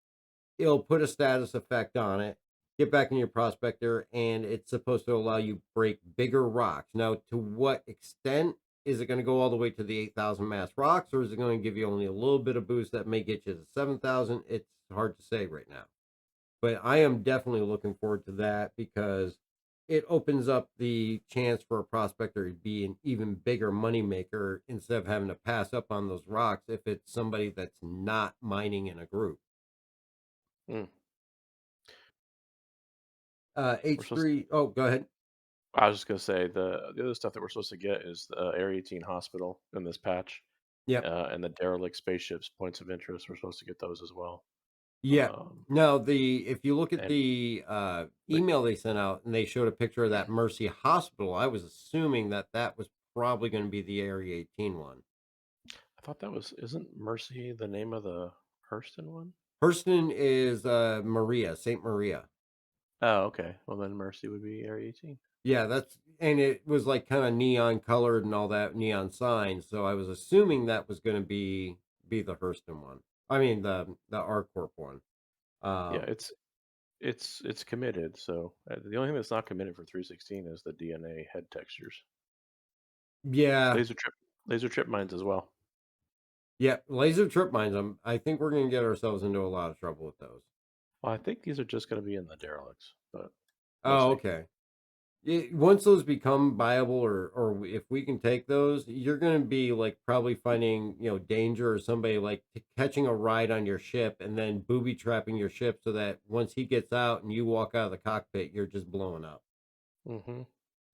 It'll put a status effect on it, get back in your prospector, and it's supposed to allow you break bigger rocks. Now, to what extent is it going to go all the way to the 8,000 mass rocks, or is it going to give you only a little bit of boost that may get you to 7,000? It's hard to say right now. But I am definitely looking forward to that because it opens up the chance for a prospector to be an even bigger moneymaker instead of having to pass up on those rocks if it's somebody that's not mining in a group. Mm. We're supposed. H3. Oh, go ahead. I was just gonna say the other stuff that we're supposed to get is the Area 18 hospital in this patch, Yep. and the derelict spaceships points of interest. We're supposed to get those as well. Yeah. Um, Now, if you look at and the the, email they sent out and they showed a picture of that Mercy Hospital, I was assuming that that was probably going to be the Area 18 one. I thought that was isn't Mercy the name of the Hurston one? Hurston is Maria, Saint Maria. Oh, okay. Well, then Mercy would be Area 18. Yeah, and it was like kind of neon colored and all that neon signs. So I was assuming that was going to be the Hurston one. I mean the R Corp one. Yeah, Um, it's committed. So the only thing that's not committed for 3.16 is the DNA head textures. yeah, Laser trip, laser trip mines as well. yeah, laser trip mines. I think we're going to get ourselves into a lot of trouble with those. Well, I think these are just going to be in the derelicts, but we'll Oh, see. okay. Once those become viable, or if we can take those, you're going to be like probably finding danger or somebody like catching a ride on your ship and then booby trapping your ship so that once he gets out and you walk out of the cockpit, you're just blowing up. Mm-hmm.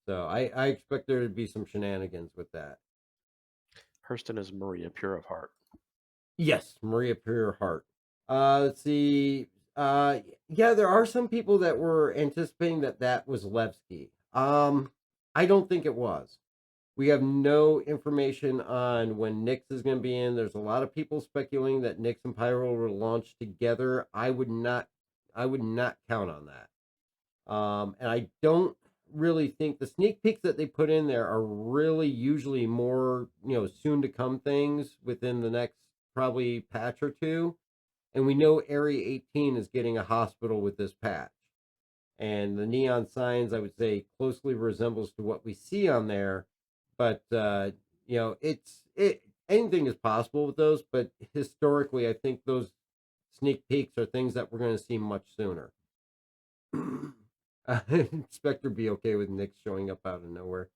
So I expect there to be some shenanigans with that. Hurston is Maria, pure of heart. Yes, Maria Pure Heart. Let's see. Uh, yeah, there are some people that were anticipating that that was Levski. I don't think it was. We have no information on when Nyx is going to be in. There's a lot of people speculating that Nyx and Pyro will launch together. I would not count on that. And I don't really think the sneak peeks that they put in there are really usually more, soon to come things within the next probably patch or two. And we know Area 18 is getting a hospital with this patch. And the neon signs, I would say, closely resembles to what we see on there. But anything is possible with those. But historically, I think those sneak peeks are things that we're going to see much sooner. Inspector be okay with Nick showing up out of nowhere.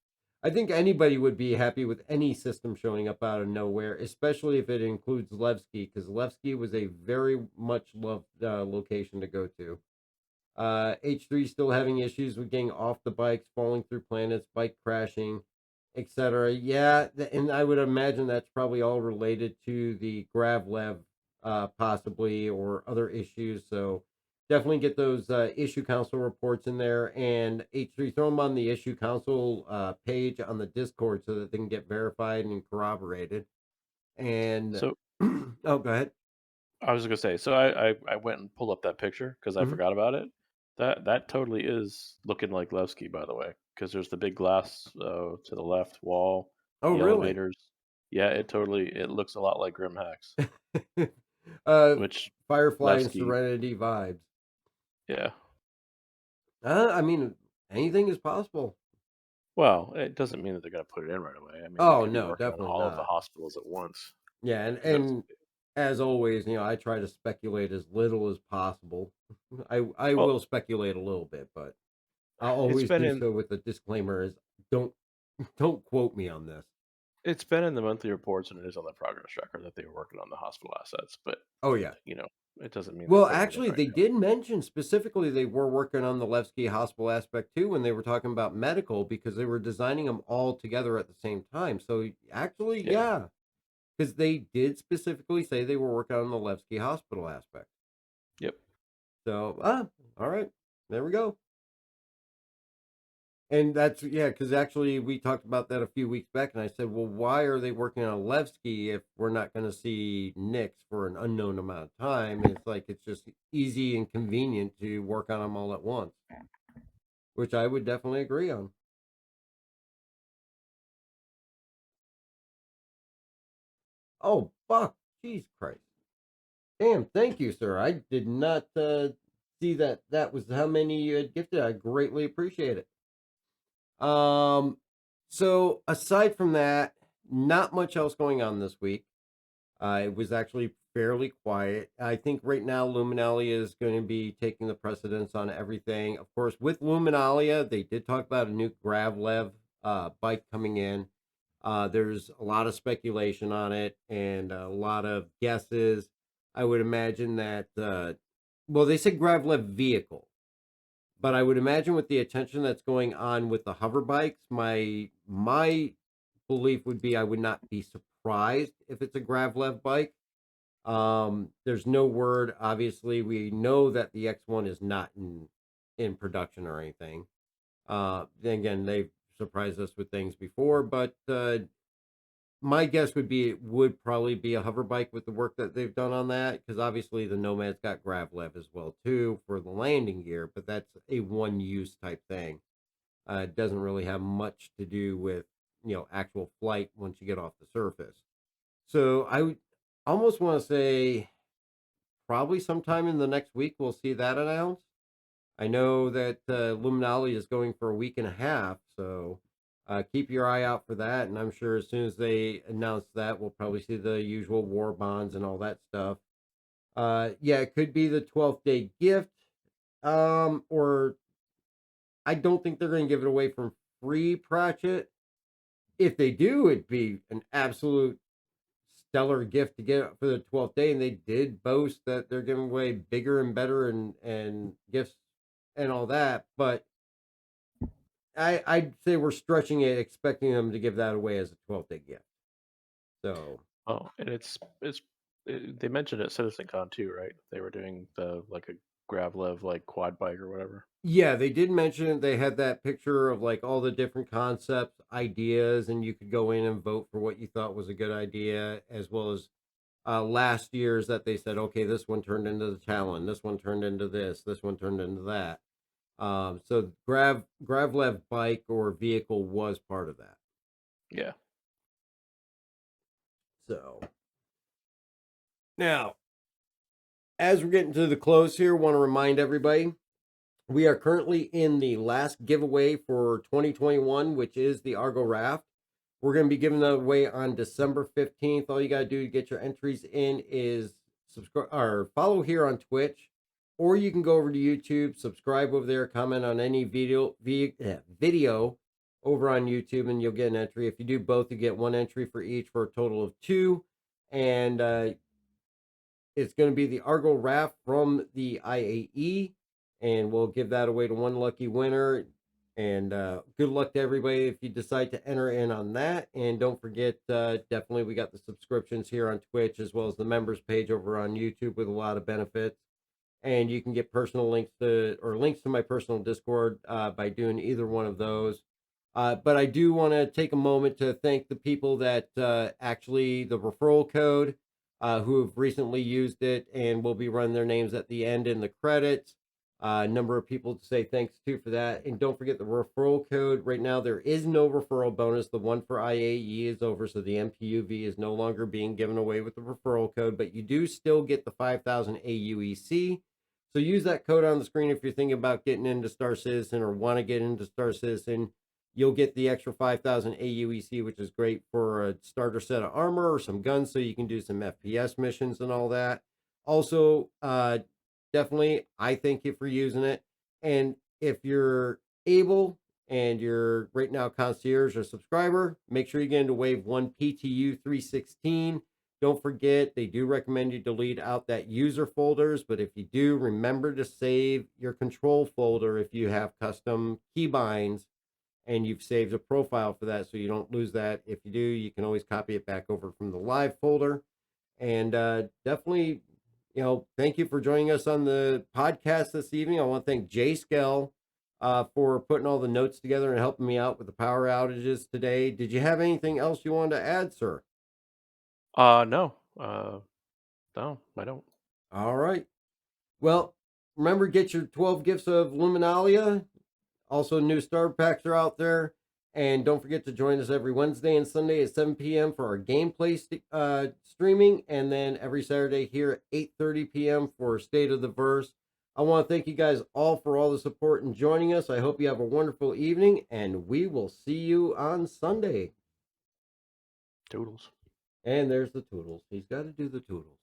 I think anybody would be happy with any system showing up out of nowhere, especially if it includes Levski, because Levski was a very much loved location to go to. H3 still having issues with getting off the bikes, falling through planets, bike crashing, etc. Yeah, and I would imagine that's probably all related to the Gravlev, possibly, or other issues. So definitely get those issue council reports in there, and H3 throw them on the issue council page on the Discord so that they can get verified and corroborated. And So oh, go ahead. I was gonna say, so I went and pulled up that picture because I Mhm. forgot about it. That totally is looking like Levski, by the way, because there's the big glass to the left wall, Oh, the really? elevators. Yeah, it looks a lot like Grim Hacks, uh, which Firefly and Levski, Serenity vibes. yeah. I mean, anything is possible. Well, it doesn't mean that they're gonna put it in right away. I mean, they Oh could be no, working on definitely all of the not. hospitals at once. Yeah, and 'Cause that's as always, I try to speculate as little as possible. I well, will speculate a little bit, but I'll it's always been do in so with a disclaimer: is don't don't quote me on this. it's been in the monthly reports and it is on the progress tracker that they were working on the hospital assets, but Oh yeah. you know, it doesn't mean they're Well, putting it in actually, right they now. did mention specifically they were working on the Levski hospital aspect too when they were talking about medical because they were designing them all together at the same time. So actually, Yeah. yeah, because they did specifically say they were working on the Levski hospital aspect. Yep. So, all right, there we go. And that's yeah, because actually we talked about that a few weeks back, and I said, well, why are they working on Levski if we're not going to see Nyx for an unknown amount of time? And it's like it's just easy and convenient to work on them all at once, which I would definitely agree on. Oh, Buck, jeez Christ, damn, thank you, sir. I did not see that that was how many you had gifted. I greatly appreciate it. Um, so aside from that, not much else going on this week. It was actually fairly quiet. I think right now Luminalia is going to be taking the precedence on everything. Of course, with Luminalia, they did talk about a new Gravlev bike coming in. There's a lot of speculation on it and a lot of guesses. I would imagine that, well, they said Gravlev vehicle, but I would imagine with the attention that's going on with the hover bikes, my belief would be I would not be surprised if it's a Gravlev bike. There's no word. Obviously, we know that the X1 is not in production or anything. Then again, they've surprised us with things before, but my guess would be it would probably be a hover bike with the work that they've done on that, because obviously the Nomad's got Gravlev as well too for the landing gear, but that's a one use type thing. It doesn't really have much to do with actual flight once you get off the surface. So I would almost want to say probably sometime in the next week we'll see that announced. I know that Luminallia is going for a week and a half, so keep your eye out for that. And I'm sure as soon as they announce that, we'll probably see the usual war bonds and all that stuff. Yeah, it could be the 12th day gift, or I don't think they're going to give it away from free Pratchett. If they do, it'd be an absolute stellar gift to get for the 12th day. And they did boast that they're giving away bigger and better and gifts and all that. But I'd say we're stretching it, expecting them to give that away as a 12th day gift. So, Oh, and they mentioned at CitizenCon too, right? They were doing the like a Gravlev like quad bike or whatever. Yeah, they did mention they had that picture of like all the different concepts, ideas, and you could go in and vote for what you thought was a good idea, as well as last year's that they said, okay, this one turned into the Talon, this one turned into this one turned into that. So Gravlev bike or vehicle was part of that. Yeah. So now, as we're getting to the close here, want to remind everybody we are currently in the last giveaway for 2021, which is the Argo Raft. We're going to be giving that away on December 15th. All you got to do to get your entries in is subscribe or follow here on Twitch, or you can go over to YouTube, subscribe over there, comment on any video over on YouTube, and you'll get an entry. If you do both, you get one entry for each for a total of two. And it's going to be the Argo Raft from the IAE, and we'll give that away to one lucky winner. And good luck to everybody if you decide to enter in on that. And don't forget, definitely we got the subscriptions here on Twitch as well as the members page over on YouTube with a lot of benefits. And you can get personal links to my personal Discord by doing either one of those. But I do want to take a moment to thank the people that actually the referral code who have recently used it, and will be running their names at the end in the credits. A number of people to say thanks to for that. And don't forget the referral code. Right now, there is no referral bonus. The one for IAE is over, so the MPUV is no longer being given away with the referral code, but you do still get the 5,000 AUEC. So use that code on the screen if you're thinking about getting into Star Citizen or want to get into Star Citizen. You'll get the extra 5,000 AUEC, which is great for a starter set of armor or some guns so you can do some FPS missions and all that. Also, definitely, I thank you for using it. And if you're able and you're right now concierge or subscriber, make sure you get into Wave 1 PTU 3.16. Don't forget, they do recommend you delete out that user folders, but if you do, remember to save your control folder if you have custom keybinds and you've saved a profile for that so you don't lose that. If you do, you can always copy it back over from the live folder. And definitely, thank you for joining us on the podcast this evening. I want to thank Jay Skell for putting all the notes together and helping me out with the power outages today. Did you have anything else you wanted to add, sir? No. No, I don't. All right. Well, remember, get your 12 gifts of Luminalia. Also, new starter packs are out there. And don't forget to join us every Wednesday and Sunday at 7 p.m. for our gameplay streaming. And then every Saturday here at 8:30 p.m. for State of the Verse. I want to thank you guys all for all the support and joining us. I hope you have a wonderful evening, and we will see you on Sunday. Toodles. And there's the toodles. He's got to do the toodles.